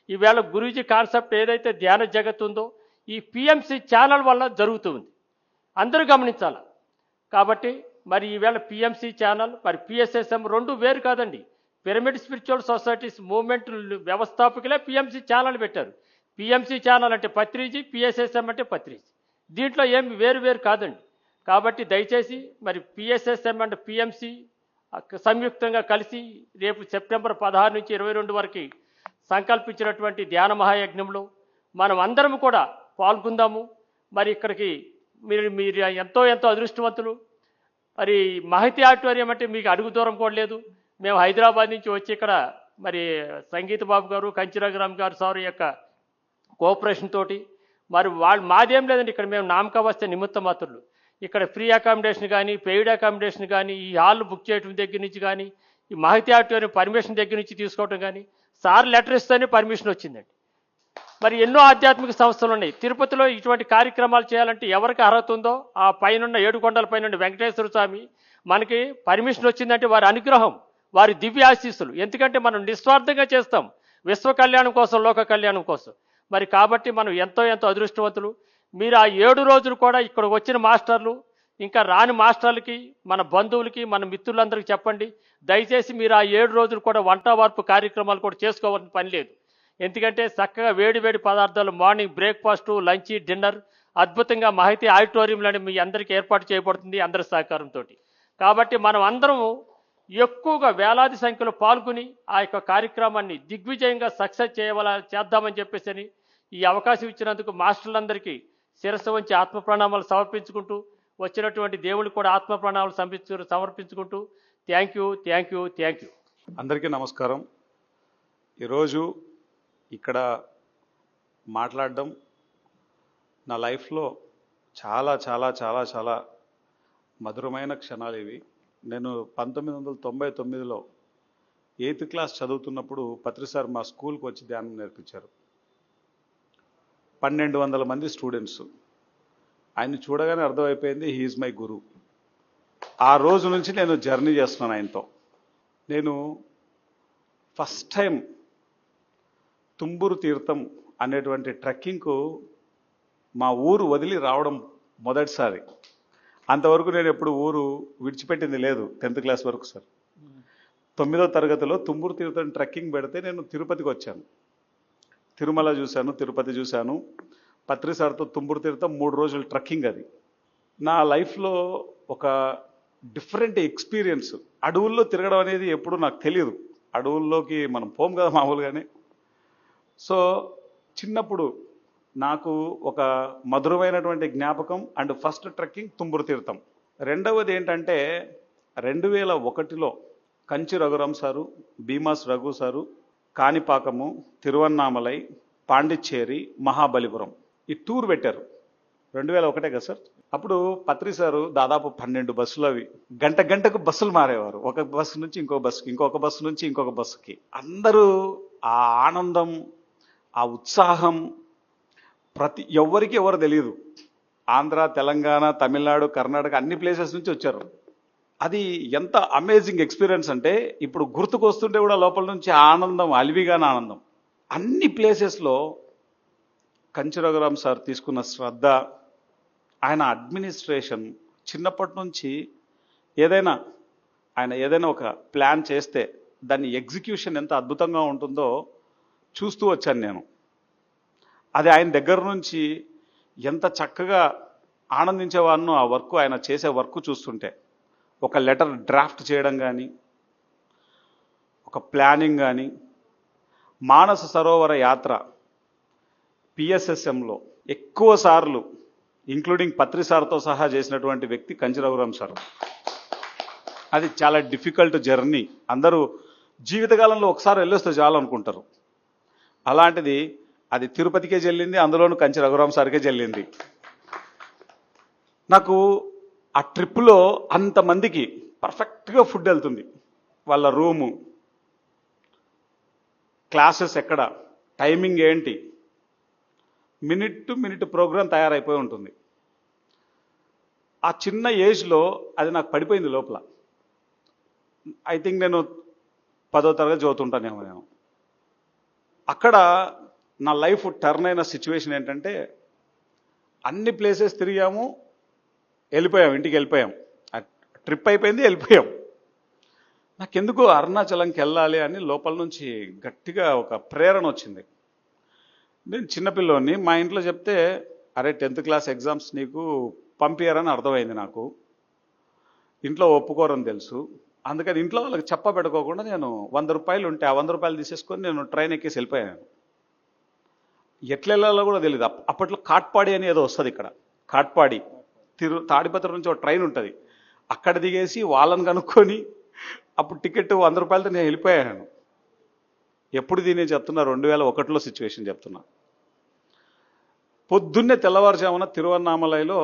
ఈవేళ గురూజీ కాన్సెప్ట్ ఏదైతే ధ్యాన జగత్తు ఉందో ఈ పిఎంసి ఛానల్ వల్ల జరుగుతుంది, అందరూ గమనించాలి. కాబట్టి మరి ఈవేళ పిఎంసి ఛానల్ మరి పిఎస్ఎస్ఎం రెండు వేరు కాదండి. పిరమిడ్ స్పిరిచువల్ సొసైటీస్ మూవ్మెంట్ వ్యవస్థాపకులే పిఎంసి ఛానల్ పెట్టారు. పిఎంసి ఛానల్ అంటే పత్రిజీ, పిఎస్ఎస్ఎం అంటే పత్రిజీ, దీంట్లో ఏమి వేరు కాదండి. కాబట్టి దయచేసి మరి పిఎస్ఎస్ఎం అండ్ పిఎంసి సంయుక్తంగా కలిసి రేపు సెప్టెంబర్ 16 నుంచి 22 వరకు సంకల్పించినటువంటి ధ్యాన మహాయజ్ఞంలో మనం అందరం కూడా పాల్గొందాము. మరి ఇక్కడికి మీరు ఎంతో అదృష్టవంతులు. మరి మహతి ఆడిటోరియం అంటే మీకు అడుగు దూరం కూడా లేదు. మేము హైదరాబాద్ నుంచి వచ్చి ఇక్కడ మరి సంగీత బాబు గారు, కంచిరఘురామ్ గారు సార్ యొక్క కోఆపరేషన్ తోటి మరి మాదేం లేదండి. ఇక్కడ మేము నామకావస్థ నిమిత్త మాత్రులు. ఇక్కడ ఫ్రీ అకామిడేషన్ కానీ, పెయిడ్ అకామిడేషన్ కానీ, ఈ హాల్ బుక్ చేయడం దగ్గర నుంచి కానీ, ఈ మహతి ఆడిటోరియం పర్మిషన్ దగ్గర నుంచి తీసుకోవడం కానీ, సార్ లెటర్ ఇస్తేనే పర్మిషన్ వచ్చిందండి. మరి ఎన్నో ఆధ్యాత్మిక సంస్థలు ఉన్నాయి. తిరుపతిలో ఇటువంటి కార్యక్రమాలు చేయాలంటే ఎవరికి అర్హత ఉందో ఆ పైనున్న 7 కొండల పైన వెంకటేశ్వర స్వామి మనకి పర్మిషన్ వచ్చిందంటే వారి అనుగ్రహం, వారి దివ్య ఆశీస్సులు. ఎందుకంటే మనం నిస్వార్థంగా చేస్తాం, విశ్వ కళ్యాణం కోసం, లోక కళ్యాణం కోసం. మరి కాబట్టి మనం ఎంతో అదృష్టవంతులు. మీరు ఆ 7 రోజులు కూడా ఇక్కడ వచ్చిన మాస్టర్లు, ఇంకా రాని మాస్టర్లకి, మన బంధువులకి, మన మిత్రులందరికీ చెప్పండి, దయచేసి మీరు ఆ 7 రోజులు కూడా వంట వార్పు కార్యక్రమాలు కూడా చేసుకోవాల్సిన పని లేదు. ఎందుకంటే చక్కగా వేడి పదార్థాలు మార్నింగ్ బ్రేక్ఫాస్టు, లంచ్, డిన్నర్ అద్భుతంగా మాహితి ఆడిటోరియంలోని మీ అందరికీ ఏర్పాటు చేయబడుతుంది అందరి సహకారంతో. కాబట్టి మనం అందరం ఎక్కువగా వేలాది సంఖ్యలో పాల్గొని ఆ యొక్క కార్యక్రమాన్ని దిగ్విజయంగా సక్సెస్ చేద్దామని చెప్పేసి ఈ అవకాశం ఇచ్చినందుకు మాస్టర్లందరికీ శిరస్సు వంచి ఆత్మ ప్రణామాలు సమర్పించుకుంటూ, వచ్చినటువంటి దేవుళ్ళు కూడా ఆత్మ ప్రణామాలు సమర్పించుకుంటూ థ్యాంక్ యూ. అందరికీ నమస్కారం. ఈరోజు ఇక్కడ మాట్లాడడం నా లైఫ్లో చాలా చాలా చాలా చాలా మధురమైన క్షణాలు ఇవి. నేను 1999లో 8th క్లాస్ చదువుతున్నప్పుడు పత్రి సార్ మా స్కూల్కి వచ్చి ధ్యానం నేర్పించారు. 1200 మంది స్టూడెంట్స్. ఆయన్ని చూడగానే అర్థమైపోయింది హీఈస్ మై గురు. ఆ రోజు నుంచి నేను జర్నీ చేస్తున్నాను ఆయనతో. నేను ఫస్ట్ టైం తుంబురు తీర్థం అనేటువంటి ట్రెక్కింగ్కు మా ఊరు వదిలి రావడం మొదటిసారి. అంతవరకు నేను ఎప్పుడు ఊరు విడిచిపెట్టింది లేదు. 10th క్లాస్ వరకు సార్. 9వ తరగతిలో తుంబురు తీర్థం ట్రెక్కింగ్ పెడితే నేను తిరుపతికి వచ్చాను. తిరుమల చూశాను, తిరుపతి చూశాను. పత్రి సార్తో తుంబురు తీర్థం 3 రోజులు ట్రెక్కింగ్. అది నా లైఫ్లో ఒక డిఫరెంట్ ఎక్స్పీరియన్స్. అడవుల్లో తిరగడం అనేది ఎప్పుడు నాకు తెలియదు. అడవుల్లోకి మనం పోం కదా మామూలుగానే. సో చిన్నప్పుడు నాకు ఒక మధురమైనటువంటి జ్ఞాపకం. అండ్ ఫస్ట్ ట్రెక్కింగ్ తుంబురు తీర్థం. రెండవది ఏంటంటే 2001లో కంచి రఘురామ్ సారు, భీమాస్ రఘు సారు, కాణిపాకము, తిరువన్నామలై, పాండిచ్చేరి, మహాబలిపురం ఈ టూర్ పెట్టారు. 2001 కదా సార్. అప్పుడు పత్రి సారు దాదాపు 12 బస్సులు, అవి గంటకు బస్సులు మారేవారు. ఒక బస్సు నుంచి ఇంకో బస్సుకి, ఇంకొక బస్సు నుంచి ఇంకొక బస్సుకి. అందరూ ఆ ఆనందం, ఆ ఉత్సాహం ఎవరికి ఎవరు తెలియదు. ఆంధ్ర, తెలంగాణ, తమిళనాడు, కర్ణాటక అన్ని ప్లేసెస్ నుంచి వచ్చారు. అది ఎంత అమేజింగ్ ఎక్స్పీరియన్స్ అంటే ఇప్పుడు గుర్తుకొస్తుంటే కూడా లోపల నుంచి ఆనందం, అలివిగాన ఆనందం. అన్ని ప్లేసెస్లో కంచి రఘురామ్ సార్ తీసుకున్న శ్రద్ధ, ఆయన అడ్మినిస్ట్రేషన్, చిన్నప్పటి నుంచి ఆయన ఏదైనా ఒక ప్లాన్ చేస్తే దాన్ని ఎగ్జిక్యూషన్ ఎంత అద్భుతంగా ఉంటుందో చూస్తూ వచ్చాను నేను. అది ఆయన దగ్గర నుంచి ఎంత చక్కగా ఆనందించేవాడినో ఆ వర్క్, ఆయన చేసే వర్క్ చూస్తుంటే. ఒక లెటర్ డ్రాఫ్ట్ చేయడం కానీ, ఒక ప్లానింగ్ కానీ, మానస సరోవర యాత్ర పిఎస్ఎస్ఎంలో ఎక్కువ సార్లు ఇంక్లూడింగ్ పత్రి సార్తో సహా చేసినటువంటి వ్యక్తి కంచి రఘురామ్ సార్. అది చాలా డిఫికల్ట్ జర్నీ. అందరూ జీవితకాలంలో ఒకసారి వెళ్ళొస్తే చాలు అనుకుంటారు. అలాంటిది అది తిరుపతికే చెల్లింది, అందులోనూ కంచి రఘురామ్ సార్కే చెల్లింది. నాకు ఆ ట్రిప్లో అంతమందికి పర్ఫెక్ట్గా ఫుడ్ వెళ్తుంది. వాళ్ళ రూము, క్లాసెస్ ఎక్కడ, టైమింగ్ ఏంటి, మినిట్ టు మినిట్ ప్రోగ్రామ్ తయారైపోయి ఉంటుంది. ఆ చిన్న ఏజ్లో అది నాకు పడిపోయింది లోపల. ఐ థింక్ నేను 10వ తరగతి చదువుతుంటానేమో నేను. అక్కడ నా లైఫ్ టర్న్ అయిన సిచ్యువేషన్ ఏంటంటే, అన్ని ప్లేసెస్ తిరిగాము, వెళ్ళిపోయాం, ఇంటికి వెళ్ళిపోయాం. ట్రిప్ అయిపోయింది, వెళ్ళిపోయాం. నాకెందుకు అరుణాచలంకి వెళ్ళాలి అని లోపల నుంచి గట్టిగా ఒక ప్రేరణ వచ్చింది. నేను చిన్నపిల్లోని మా ఇంట్లో చెప్తే, అరే 10th క్లాస్ ఎగ్జామ్స్ నీకు పంపించారని అర్థమైంది నాకు. ఇంట్లో ఒప్పుకోరని తెలుసు. అందుకని ఇంట్లో వాళ్ళకి చెప్పబెట్టుకోకుండా నేను 100 రూపాయలు ఉంటే ఆ 100 రూపాయలు తీసేసుకొని నేను ట్రైన్ ఎక్కేసి వెళ్ళిపోయాను. ఎట్లా వెళ్ళాలో కూడా తెలియదు. అప్పట్లో కాట్పాడి అని ఏదో వస్తుంది ఇక్కడ. కాట్పాడి తాడిపత్రి నుంచి ఒక ట్రైన్ ఉంటుంది. అక్కడ దిగేసి వాళ్ళని కనుక్కొని అప్పుడు టికెట్ 100 రూపాయలతో నేను వెళ్ళిపోయాను. ఎప్పుడు దీన్ని చెప్తున్నా, 2001లో సిచ్యువేషన్ చెప్తున్నా. పొద్దున్నే తెల్లవారుజామున తిరువన్నామలైలో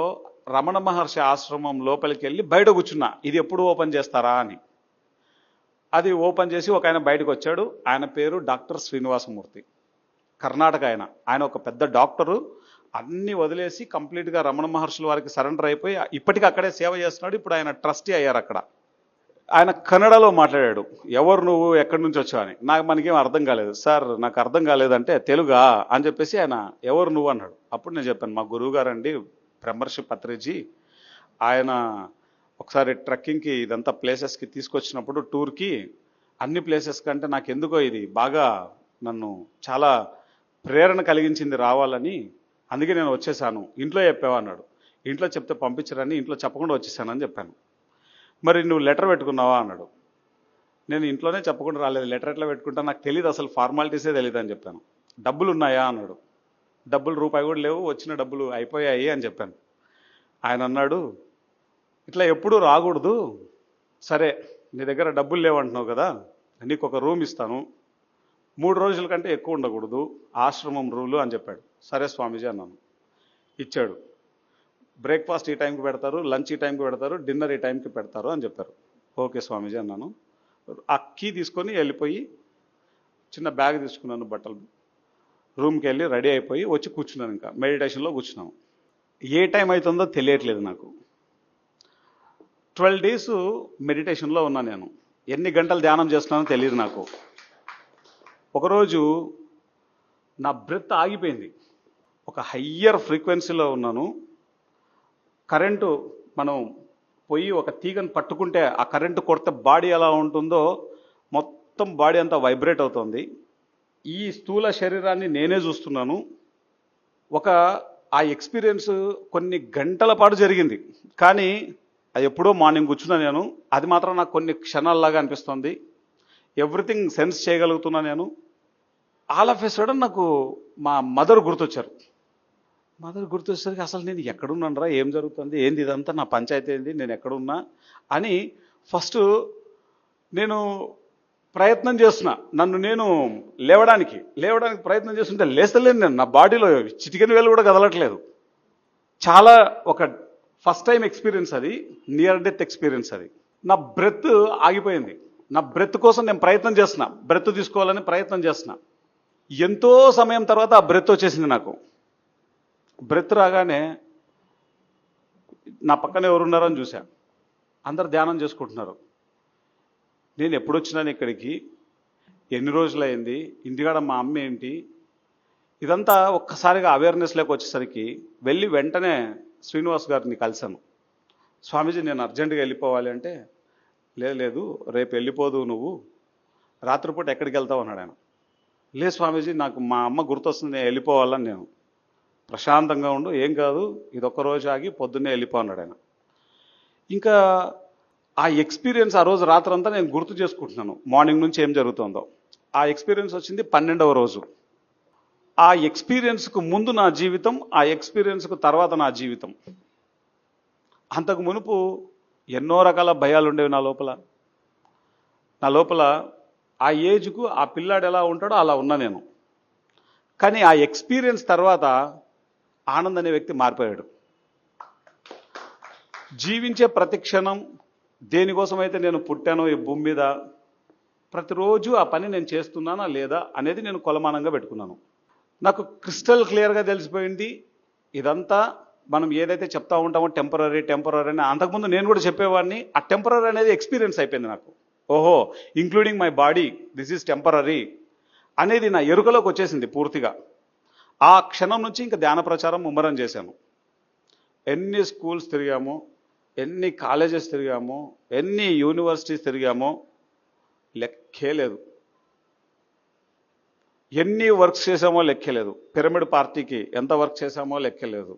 రమణ మహర్షి ఆశ్రమం లోపలికి వెళ్ళి బయట కూర్చున్నా, ఇది ఎప్పుడు ఓపెన్ చేస్తారా అని. అది ఓపెన్ చేసి ఒక ఆయన బయటకు వచ్చాడు. ఆయన పేరు డాక్టర్ శ్రీనివాసమూర్తి, కర్ణాటక. ఆయన ఒక పెద్ద డాక్టరు. అన్ని వదిలేసి కంప్లీట్గా రమణ మహర్షుల వారికి సరెండర్ అయిపోయి ఇప్పటికీ అక్కడే సేవ చేస్తున్నాడు. ఇప్పుడు ఆయన ట్రస్టీ అయ్యారు అక్కడ. ఆయన కన్నడలో మాట్లాడాడు, ఎవరు నువ్వు, ఎక్కడి నుంచి వచ్చావు అని. మనకేం అర్థం కాలేదు. సార్ నాకు అర్థం కాలేదంటే, తెలుగా అని చెప్పేసి ఆయన ఎవరు నువ్వు అన్నాడు. అప్పుడు నేను చెప్పాను, మా గురువు గారండి బ్రహ్మర్షి పత్రిజీ. ఆయన ఒకసారి ట్రెక్కింగ్కి ఇదంతా ప్లేసెస్కి తీసుకొచ్చినప్పుడు టూర్కి, అన్ని ప్లేసెస్ కంటే నాకు ఎందుకో ఇది బాగా నన్ను చాలా ప్రేరణ కలిగించింది రావాలని. అందుకే నేను వచ్చేసాను, ఇంట్లో చెప్పావా అన్నాడు. ఇంట్లో చెప్తే పంపించరని ఇంట్లో చెప్పకుండా వచ్చేసానని చెప్పాను. మరి నువ్వు లెటర్ పెట్టుకున్నావా అన్నాడు. నేను ఇంట్లోనే చెప్పకుండా రాలేదు, లెటర్ ఎట్లా పెట్టుకుంటా, నాకు తెలియదు, అసలు ఫార్మాలిటీసే తెలియదు అని చెప్పాను. డబ్బులు ఉన్నాయా అన్నాడు. డబ్బులు రూపాయి కూడా లేవు, వచ్చిన డబ్బులు అయిపోయాయి అని చెప్పాను. ఆయన అన్నాడు, ఇట్లా ఎప్పుడూ రాకూడదు, సరే నీ దగ్గర డబ్బులు లేవంటున్నావు కదా, నీకు ఒక రూమ్ ఇస్తాను, 3 రోజుల కంటే ఎక్కువ ఉండకూడదు, ఆశ్రమం రూలు అని చెప్పాడు. సరే స్వామీజీ అన్నాను. ఇచ్చాడు. బ్రేక్ఫాస్ట్ ఈ టైంకి పెడతారు, లంచ్ ఈ టైంకి పెడతారు, డిన్నర్ ఈ టైంకి పెడతారు అని చెప్పారు. ఓకే స్వామీజీ అన్నాను. ఆ కీ తీసుకొని వెళ్ళిపోయి చిన్న బ్యాగ్ తీసుకున్నాను, బట్టలు, రూమ్కి వెళ్ళి రెడీ అయిపోయి వచ్చి కూర్చున్నాను. ఇంకా మెడిటేషన్లో కూర్చున్నాను. ఏ టైం అవుతుందో తెలియట్లేదు నాకు. 12 days మెడిటేషన్లో ఉన్నా నేను. ఎన్ని గంటలు ధ్యానం చేస్తున్నానో తెలియదు నాకు. ఒకరోజు నా బ్రెత్ ఆగిపోయింది. ఒక హయ్యర్ ఫ్రీక్వెన్సీలో ఉన్నాను. కరెంటు మనం పోయి ఒక తీగను పట్టుకుంటే ఆ కరెంటు కొడితే బాడీ ఎలా ఉంటుందో మొత్తం బాడీ అంతా వైబ్రేట్ అవుతుంది. ఈ స్థూల శరీరాన్ని నేనే చూస్తున్నాను. ఆ ఎక్స్పీరియన్స్ కొన్ని గంటల పాటు జరిగింది, కానీ అది ఎప్పుడో మార్నింగ్ కూర్చున్నా నేను. అది మాత్రం నాకు కొన్ని క్షణాల్లాగా అనిపిస్తుంది. ఎవ్రీథింగ్ సెన్స్ చేయగలుగుతున్నా నేను. ఆల్ ఆఫ్ ఎ సడన్ నాకు మా మదర్ గుర్తొచ్చారు. మదర్ గుర్తొచ్చేసరికి అసలు నేను ఎక్కడున్నానరా, ఏం జరుగుతుంది, ఏంది ఇదంతా, నా పంచాయతీ ఏంది, నేను ఎక్కడున్నా అని ఫస్ట్ నేను ప్రయత్నం చేస్తున్నా. నన్ను నేను లేవడానికి ప్రయత్నం చేస్తుంటే లేస్తలేను నేను. నా బాడీలో చిటికెన వేలు కూడా కదలట్లేదు. చాలా ఒక ఫస్ట్ టైం ఎక్స్పీరియన్స్ అది, నియర్ డెత్ ఎక్స్పీరియన్స్ అది. నా బ్రెత్ ఆగిపోయింది. నా బ్రెత్ కోసం నేను ప్రయత్నం చేస్తున్నా, బ్రెత్ తీసుకోవాలని ప్రయత్నం చేస్తున్నా. ఎంతో సమయం తర్వాత ఆ బ్రెత్ వచ్చేసింది నాకు. బ్రెత్ రాగానే నా పక్కన ఎవరున్నారని చూసా. అందరు ధ్యానం చేసుకుంటున్నారు. నేను ఎప్పుడు వచ్చినాను ఇక్కడికి, ఎన్ని రోజులైంది, ఇంటికాడ మా అమ్మ ఏంటి, ఇదంతా ఒక్కసారిగా అవేర్నెస్లోకి వచ్చేసరికి వెళ్ళి వెంటనే శ్రీనివాస్ గారిని కలిశాను. స్వామీజీ నేను అర్జెంటుగా వెళ్ళిపోవాలి అంటే, లేదు రేపు వెళ్ళిపోదు, నువ్వు రాత్రిపూట ఎక్కడికి వెళ్తావు అన్నాడు ఆయన. లేదు స్వామీజీ నాకు మా అమ్మ గుర్తొస్తుంది, నేను వెళ్ళిపోవాలని. నేను ప్రశాంతంగా ఉండు, ఏం కాదు, ఇది ఒక్కరోజు ఆగి పొద్దున్నే వెళ్ళిపో అన్నాడు ఆయన. ఇంకా ఆ ఎక్స్పీరియన్స్ ఆ రోజు రాత్రంతా నేను గుర్తు చేసుకుంటున్నాను, మార్నింగ్ నుంచి ఏం జరుగుతుందో. ఆ ఎక్స్పీరియన్స్ వచ్చింది 12వ రోజు. ఆ ఎక్స్పీరియన్స్కు ముందు నా జీవితం, ఆ ఎక్స్పీరియన్స్కు తర్వాత నా జీవితం. అంతకు మునుపు ఎన్నో రకాల భయాలు ఉండేవి నా లోపల. ఆ ఏజ్కు ఆ పిల్లాడు ఎలా ఉంటాడో అలా ఉన్నా నేను. కానీ ఆ ఎక్స్పీరియన్స్ తర్వాత ఆనంద్ అనే వ్యక్తి మారిపోయాడు. జీవించే ప్రతి క్షణం దేనికోసమైతే నేను పుట్టానో ఈ భూమి మీద, ప్రతిరోజు ఆ పని నేను చేస్తున్నానా లేదా అనేది నేను కొలమానంగా పెట్టుకున్నాను. నాకు క్రిస్టల్ క్లియర్గా తెలిసిపోయింది, ఇదంతా మనం ఏదైతే చెప్తా ఉంటామో టెంపరరీ అని, అంతకుముందు నేను కూడా చెప్పేవాడిని. ఆ టెంపరరీ అనేది ఎక్స్పీరియన్స్ అయిపోయింది నాకు. ఓహో, including my body, this is temporary అనేది నా ఎరుకలోకి వచ్చేసింది పూర్తిగా. ఆ క్షణం నుంచి ఇంకా ధ్యాన ప్రచారం ముమ్మరం చేశాను. ఎన్ని స్కూల్స్ తిరిగామో, ఎన్ని కాలేజెస్ తిరిగామో, ఎన్ని యూనివర్సిటీస్ తిరిగామో లెక్కే లేదు. ఎన్ని వర్క్స్ చేసామో లెక్కే లేదు. పిరమిడ్ పార్టీకి ఎంత వర్క్ చేశామో లెక్కే లేదు.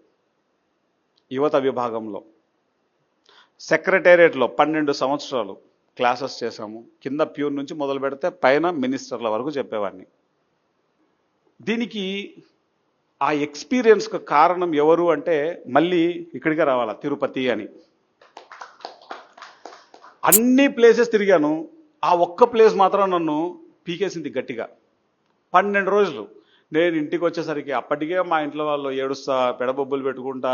యువత విభాగంలో సెక్రటేరియట్లో 12 సంవత్సరాలు క్లాసెస్ చేశాము. కింద ప్యూర్ నుంచి మొదలు పెడితే పైన మినిస్టర్ల వరకు చెప్పేవాడిని. దీనికి ఆ ఎక్స్పీరియన్స్కి కారణం ఎవరు అంటే మళ్ళీ ఇక్కడికే రావాలా, తిరుపతి అని. అన్ని ప్లేసెస్ తిరిగాను, ఆ ఒక్క ప్లేస్ మాత్రం నన్ను పీకేసింది గట్టిగా. 12 రోజులు నేను ఇంటికి వచ్చేసరికి అప్పటికే మా ఇంట్లో వాళ్ళు ఏడుస్తా, పెడబొబ్బులు పెట్టుకుంటా,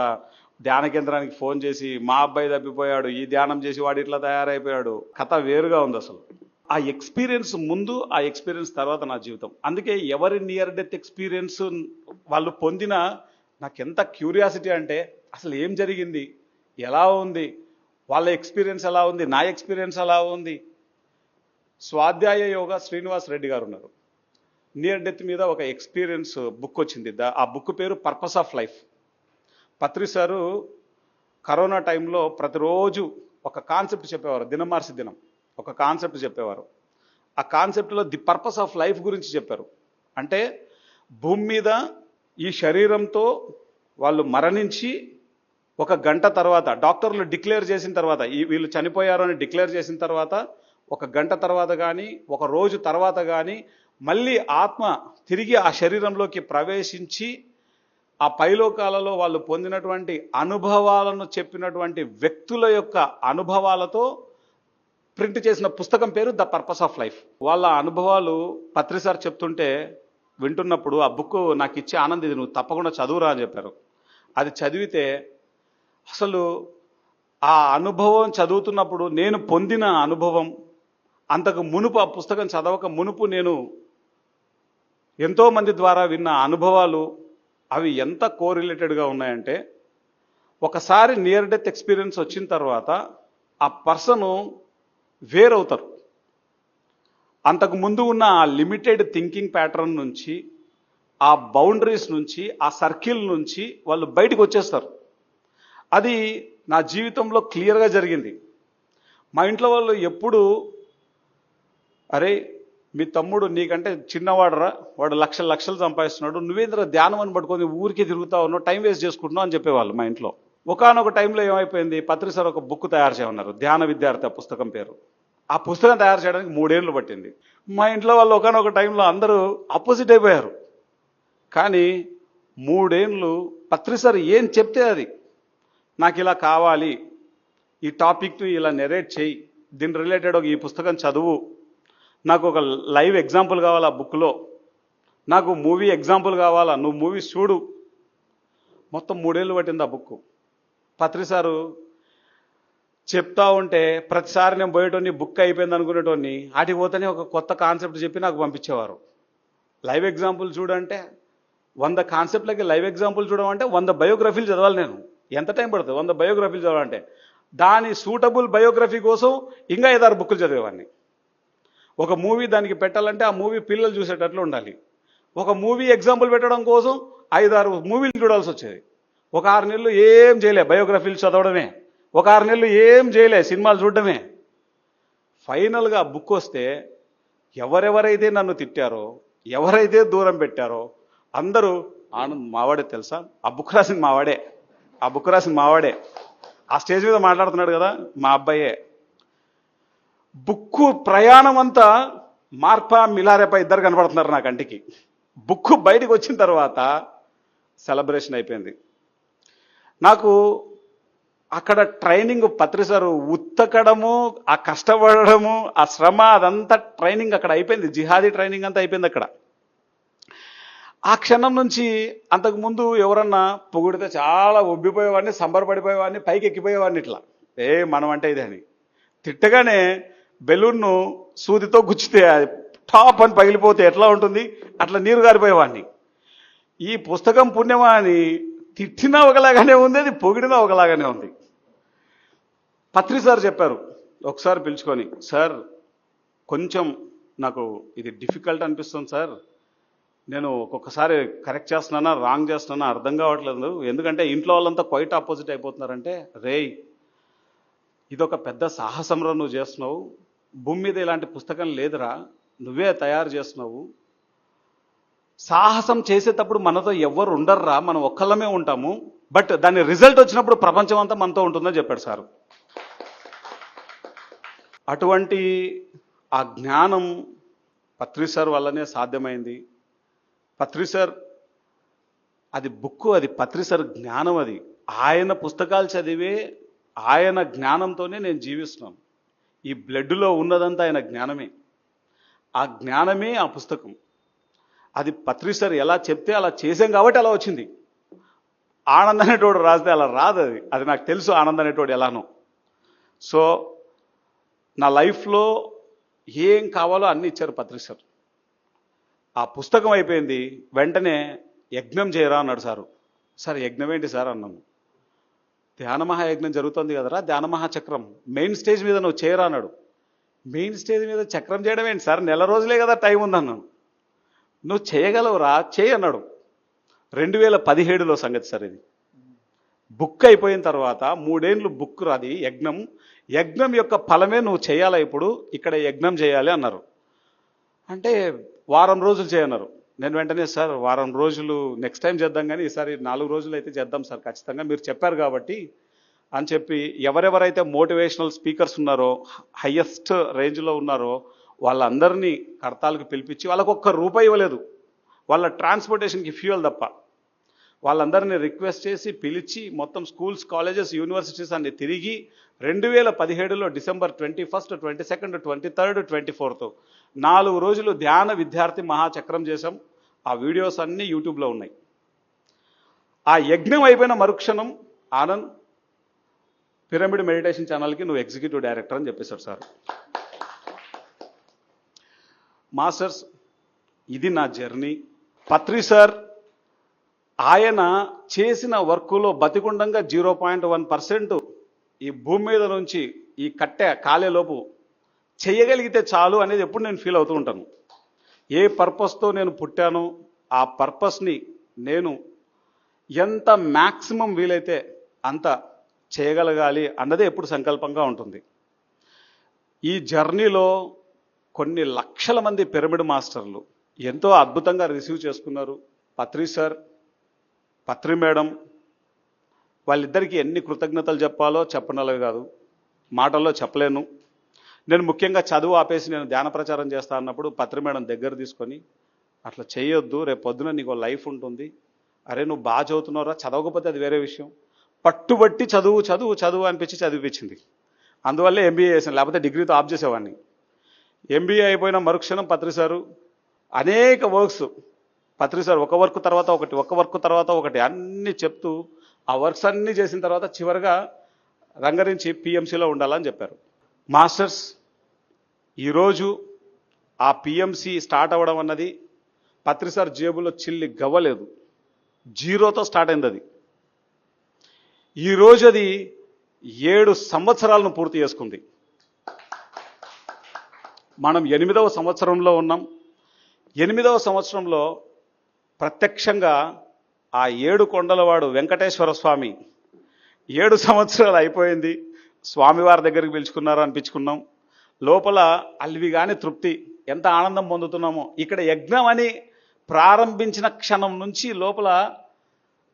ధ్యాన కేంద్రానికి ఫోన్ చేసి మా అబ్బాయి తప్పిపోయాడు, ఈ ధ్యానం చేసి వాడు ఇట్లా తయారైపోయాడు, కథ వేరుగా ఉంది అసలు. ఆ ఎక్స్పీరియన్స్ ముందు, ఆ ఎక్స్పీరియన్స్ తర్వాత నా జీవితం. అందుకే ఎవరి నియర్ డెత్ ఎక్స్పీరియన్స్ వాళ్ళు పొందినా నాకు ఎంత క్యూరియాసిటీ అంటే అసలు ఏం జరిగింది, ఎలా ఉంది, వాళ్ళ ఎక్స్పీరియన్స్ ఎలా ఉంది, నా ఎక్స్పీరియన్స్ ఎలా ఉంది. స్వాధ్యాయ యోగా శ్రీనివాస్ రెడ్డి గారు ఉన్నారు. నియర్ డెత్ మీద ఒక ఎక్స్పీరియన్స్ బుక్ వచ్చింది. ఆ బుక్ పేరు purpose of life. Patri sir corona టైంలో ప్రతిరోజు ఒక కాన్సెప్ట్ చెప్పేవారు, దినమార్సి దినం ఒక కాన్సెప్ట్ చెప్పేవారు. ఆ కాన్సెప్ట్లో ది పర్పస్ ఆఫ్ లైఫ్ గురించి చెప్పారు. అంటే భూమి మీద ఈ శరీరంతో వాళ్ళు మరణించి 1 గంట తర్వాత డాక్టర్లు డిక్లేర్ చేసిన తర్వాత వీళ్ళు చనిపోయారు అని డిక్లేర్ చేసిన తర్వాత 1 గంట తర్వాత కానీ 1 రోజు తర్వాత కానీ మళ్ళీ ఆత్మ తిరిగి ఆ శరీరంలోకి ప్రవేశించి ఆ పైలోకాలలో వాళ్ళు పొందినటువంటి అనుభవాలను చెప్పినటువంటి వ్యక్తుల యొక్క అనుభవాలతో ప్రింట్ చేసిన పుస్తకం పేరు ద పర్పస్ ఆఫ్ లైఫ్. వాళ్ళ అనుభవాలు పత్రి సార్ చెప్తుంటే వింటున్నప్పుడు ఆ బుక్ నాకు ఇచ్చే ఆనందం, ఇది నువ్వు తప్పకుండా చదువురా అని చెప్పారు. అది చదివితే అసలు ఆ అనుభవం చదువుతున్నప్పుడు నేను పొందిన అనుభవం, అంతకు మునుపు ఆ పుస్తకం చదవక మునుపు నేను ఎంతోమంది ద్వారా విన్న అనుభవాలు అవి ఎంత కోరిలేటెడ్గా ఉన్నాయంటే, ఒకసారి నియర్ డెత్ ఎక్స్పీరియన్స్ వచ్చిన తర్వాత ఆ పర్సను వేరవుతారు. అంతకు ముందు ఉన్న ఆ లిమిటెడ్ థింకింగ్ ప్యాటర్న్ నుంచి, ఆ బౌండరీస్ నుంచి, ఆ సర్కిల్ నుంచి వాళ్ళు బయటకు వచ్చేస్తారు. అది నా జీవితంలో క్లియర్గా జరిగింది. మా ఇంట్లో వాళ్ళు ఎప్పుడు, అరే మీ తమ్ముడు నీకంటే చిన్నవాడరా, వాడు లక్షలు సంపాదిస్తున్నాడు, నువ్వేంద్ర ధ్యానం అని పట్టుకొని ఊరికి తిరుగుతా ఉన్నావు, టైం వేస్ట్ చేసుకుంటున్నావు అని చెప్పేవాళ్ళు మా ఇంట్లో. ఒకానొక టైంలో ఏమైపోయింది, పత్రి సార్ ఒక బుక్ తయారు చేయమన్నారు, ధ్యాన విద్యార్థి ఆ పుస్తకం పేరు. ఆ పుస్తకం తయారు చేయడానికి 3 ఏళ్ళు పట్టింది. మా ఇంట్లో వాళ్ళు ఒకానొక టైంలో అందరూ అపోజిట్ అయిపోయారు. కానీ 3 ఏళ్ళు పత్రి సార్ ఏం చెప్తే అది, నాకు ఇలా కావాలి, ఈ టాపిక్ని ఇలా నెరేట్ చేయి, దీని రిలేటెడ్ ఈ పుస్తకం చదువు, నాకు ఒక లైవ్ ఎగ్జాంపుల్ కావాలి ఆ బుక్లో, నాకు మూవీ ఎగ్జాంపుల్ కావాలా, నువ్వు మూవీస్ చూడు. మొత్తం 3 ఏళ్ళు పట్టింది ఆ బుక్. పత్రి సారు చెప్తా ఉంటే ప్రతిసారి నేను పోయేటోని బుక్ అయిపోయింది అనుకునేటోని, ఆటికి పోతేనే ఒక కొత్త కాన్సెప్ట్ చెప్పి నాకు పంపించేవారు. లైవ్ ఎగ్జాంపుల్ చూడంటే 100 కాన్సెప్ట్లకి లైవ్ ఎగ్జాంపుల్ చూడమంటే 100 బయోగ్రఫీలు చదవాలి. నేను ఎంత టైం పడుతుంది 100 బయోగ్రఫీలు చదవాలంటే? దాని సూటబుల్ బయోగ్రఫీ కోసం ఇంకా 5-6 బుక్కులు చదివేవాడిని. ఒక మూవీ దానికి పెట్టాలంటే ఆ మూవీ పిల్లలు చూసేటట్లు ఉండాలి. ఒక మూవీ ఎగ్జాంపుల్ పెట్టడం కోసం 5-6 మూవీలు చూడాల్సి వచ్చేది. ఒక 6 నెలలు ఏం చేయలే, బయోగ్రఫీలు చదవడమే. ఒక 6 నెలలు ఏం చేయలే, సినిమాలు చూడడమే. ఫైనల్గా బుక్ వస్తే ఎవరెవరైతే నన్ను తిట్టారో, ఎవరైతే దూరం పెట్టారో అందరూ, ఆనంద్ మావాడే తెలుసా, ఆ బుక్ రాసింది మావాడే, ఆ బుక్ రాసింది మావాడే, ఆ స్టేజ్ మీద మాట్లాడుతున్నాడు కదా మా అబ్బాయే. బుక్కు ప్రయాణం అంతా మార్పా మిలారేపా ఇద్దరు కనపడుతున్నారు నా కంటికి. బుక్కు బయటకు వచ్చిన తర్వాత సెలబ్రేషన్ అయిపోయింది. నాకు అక్కడ ట్రైనింగ్ పత్రి సారు ఉత్తకడము, ఆ కష్టపడము, ఆ శ్రమ, అదంతా ట్రైనింగ్ అక్కడ అయిపోయింది. జిహాదీ ట్రైనింగ్ అంతా అయిపోయింది అక్కడ. ఆ క్షణం నుంచి అంతకుముందు ఎవరన్నా పొగిడితే చాలా ఉబ్బిపోయేవాడిని, సంబరపడిపోయేవాడిని, పైకి ఎక్కిపోయేవాడిని, ఇట్లా మనం అంటే ఇదే అని. తిట్టగానే బెలూన్ను సూదితో గుచ్చితే టాప్ అని పగిలిపోతే ఎట్లా ఉంటుంది, అట్లా నీరు గారిపోయేవాడిని. ఈ పుస్తకం పుణ్యమా అని తిట్టినా ఒకలాగానే ఉంది, అది పొగిడినా ఒకలాగానే ఉంది. పత్రి సార్ చెప్పారు ఒకసారి పిలుచుకొని, సార్ కొంచెం నాకు ఇది డిఫికల్ట్ అనిపిస్తుంది సార్, నేను ఒక్కొక్కసారి కరెక్ట్ చేస్తున్నానా రాంగ్ చేస్తున్నానా అర్థం కావట్లేదు, ఎందుకంటే ఇంట్లో వాళ్ళంతా క్వైట్ ఆపోజిట్ అయిపోతున్నారంటే, రేయ్ ఇదొక పెద్ద సాహసంరా నువ్వు చేస్తున్నావు, భూమి మీద ఇలాంటి పుస్తకం లేదురా, నువ్వే తయారు చేస్తున్నావు, సాహసం చేసేటప్పుడు మనతో ఎవ్వరు ఉండర్రా, మనం ఒక్కళ్ళమే ఉంటాము, బట్ దాని రిజల్ట్ వచ్చినప్పుడు ప్రపంచం అంతా మనతో ఉంటుందని చెప్పాడు సార్. అటువంటి ఆ జ్ఞానం పత్రి సార్ వల్లనే సాధ్యమైంది. పత్రి సార్ అది బుక్కు, అది పత్రి సార్ జ్ఞానం, అది ఆయన పుస్తకాలు చదివే ఆయన జ్ఞానంతోనే నేను జీవిస్తున్నాను. ఈ బ్లడ్లో ఉన్నదంతా ఆయన జ్ఞానమే, ఆ జ్ఞానమే ఆ పుస్తకం. అది పత్రి సార్ ఎలా చెప్తే అలా చేసాం కాబట్టి అలా వచ్చింది. ఆనంద్ అనేటోడు రాస్తే అలా రాదు, అది అది నాకు తెలుసు ఆనంద్ అనేటోడు ఎలానో. సో నా లైఫ్లో ఏం కావాలో అన్నీ ఇచ్చారు పత్రి సార్. ఆ పుస్తకం అయిపోయింది, వెంటనే యజ్ఞం చేయరా అన్నాడు సారు. సార్ యజ్ఞం ఏంటి సార్ అన్నాము. ధ్యాన మహాయజ్ఞం జరుగుతుంది కదరా, ధ్యాన మహాచక్రం మెయిన్ స్టేజ్ మీద నువ్వు చేయరా అన్నాడు. మెయిన్ స్టేజ్ మీద చక్రం చేయడం ఏంటి సార్, నెల రోజులే కదా టైం ఉందన్నాను. నువ్వు చేయగలవురా, చేయి అన్నాడు. 2017లో సంగతి సార్ ఇది. బుక్ అయిపోయిన తర్వాత 3 ఏళ్ళు బుక్ రాది యజ్ఞం, యజ్ఞం యొక్క ఫలమే నువ్వు చేయాలా, ఇప్పుడు ఇక్కడ యజ్ఞం చేయాలి అన్నారు. అంటే వారం రోజులు చేయన్నారు. నేను వెంటనే సార్ వారం రోజులు నెక్స్ట్ టైం చేద్దాం కానీ ఈసారి 4 రోజులు అయితే చేద్దాం సార్ ఖచ్చితంగా, మీరు చెప్పారు కాబట్టి అని చెప్పి ఎవరెవరైతే మోటివేషనల్ స్పీకర్స్ ఉన్నారో, హయ్యెస్ట్ రేంజ్లో ఉన్నారో వాళ్ళందరినీ కడతాలకు పిలిపించి వాళ్ళకు ₹1 ఇవ్వలేదు, వాళ్ళ ట్రాన్స్పోర్టేషన్కి ఫ్యూయల్ తప్ప. వాళ్ళందరినీ రిక్వెస్ట్ చేసి పిలిచి మొత్తం స్కూల్స్, కాలేజెస్, యూనివర్సిటీస్ అన్ని తిరిగి 2017లో డిసెంబర్ 21, 22, 23, 24 4 రోజులు ధ్యాన విద్యార్థి మహాచక్రం చేశాం. ఆ వీడియోస్ అన్నీ యూట్యూబ్లో ఉన్నాయి. ఆ యజ్ఞం అయిపోయిన మరుక్షణం ఆనంద్ పిరమిడ్ మెడిటేషన్ ఛానల్కి నువ్వు ఎగ్జిక్యూటివ్ డైరెక్టర్ అని చెప్పేశారు సార్. మాస్టర్స్, ఇది నా జర్నీ. పత్రి సార్ ఆయన చేసిన వర్కులో బతికుండంగా 0.1% ఈ భూమి మీద నుంచి ఈ కట్టె కాలేలోపు చేయగలిగితే చాలు అనేది ఎప్పుడు నేను ఫీల్ అవుతూ ఉంటాను. ఏ పర్పస్తో నేను పుట్టానో ఆ పర్పస్ని నేను ఎంత మ్యాక్సిమం వీలైతే అంత చేయగలగాలి అన్నదే ఎప్పుడు సంకల్పంగా ఉంటుంది. ఈ జర్నీలో కొన్ని లక్షల మంది పిరమిడ్ మాస్టర్లు ఎంతో అద్భుతంగా రిసీవ్ చేసుకున్నారు. పత్రి సార్, పత్రి మేడం, వాళ్ళిద్దరికీ ఎన్ని కృతజ్ఞతలు చెప్పాలో చెప్పనలవి కాదు, మాటల్లో చెప్పలేను. నేను ముఖ్యంగా చదువు ఆపేసి నేను ధ్యాన ప్రచారం చేస్తా అన్నప్పుడు పత్రి మేడం దగ్గర తీసుకొని, అట్లా చేయొద్దు, రేపు పొద్దున నీకు లైఫ్ ఉంటుంది, అరే నువ్వు బాగా చదువుతున్నారా, చదవకపోతే అది వేరే విషయం, పట్టుబట్టి చదువు చదువు చదువు అనిపించి చదివించింది. అందువల్లే ఎంబీఏ చేశాను, లేకపోతే డిగ్రీతో ఆఫ్ చేసేవాడిని. ఎంబీఏ అయిపోయిన మరుక్షణం పత్రి సారు అనేక వర్క్స్, పత్రి సార్ ఒక వర్క్ తర్వాత ఒకటి, ఒక వర్క్ తర్వాత ఒకటి అన్నీ చెప్తూ ఆ వర్క్స్ అన్నీ చేసిన తర్వాత చివరిగా రంగరించి పిఎంసీలో ఉండాలని చెప్పారు. మాస్టర్స్, ఈరోజు ఆ పిఎంసీ స్టార్ట్ అవ్వడం అన్నది పత్రి సార్ జేబులో చిల్లి గవ్వలేదు, 0తో స్టార్ట్ అయింది. అది ఈరోజు అది 7 సంవత్సరాలను పూర్తి చేసుకుంది. మనం 8వ సంవత్సరంలో ఉన్నాం. 8వ సంవత్సరంలో ప్రత్యక్షంగా ఆ 7 కొండలవాడు వెంకటేశ్వర స్వామి 7 సంవత్సరాలు అయిపోయింది, స్వామివారి దగ్గరికి పిలుచుకున్నారు అనిపించుకున్నాం. లోపల అల్వి కాని తృప్తి, ఎంత ఆనందం పొందుతున్నామో. ఇక్కడ యజ్ఞం అని ప్రారంభించిన క్షణం నుంచి లోపల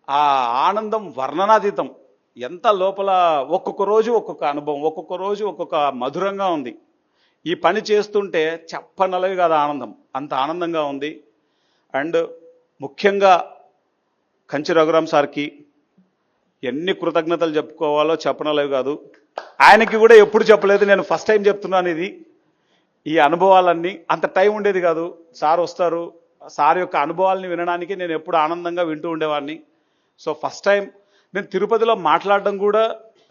ఆ ఆనందం వర్ణనాతీతం. ఎంత లోపల ఒక్కొక్క రోజు ఒక్కొక్క అనుభవం, ఒక్కొక్క రోజు ఒక్కొక్క మధురంగా ఉంది. ఈ పని చేస్తుంటే చెప్పనలవి కాదు ఆనందం, అంత ఆనందంగా ఉంది. అండ్ ముఖ్యంగా కంచి రఘురామ్ సార్కి ఎన్ని కృతజ్ఞతలు చెప్పుకోవాలో చెప్పనలేవు కాదు. ఆయనకి కూడా ఎప్పుడు చెప్పలేదు, నేను ఫస్ట్ టైం చెప్తున్నాను ఇది. ఈ అనుభవాలన్నీ అంత టైం ఉండేది కాదు. సార్ వస్తారు, సార్ యొక్క అనుభవాలని వినడానికి నేను ఎప్పుడు ఆనందంగా వింటూ ఉండేవాడిని. సో ఫస్ట్ టైం నేను తిరుపతిలో మాట్లాడడం కూడా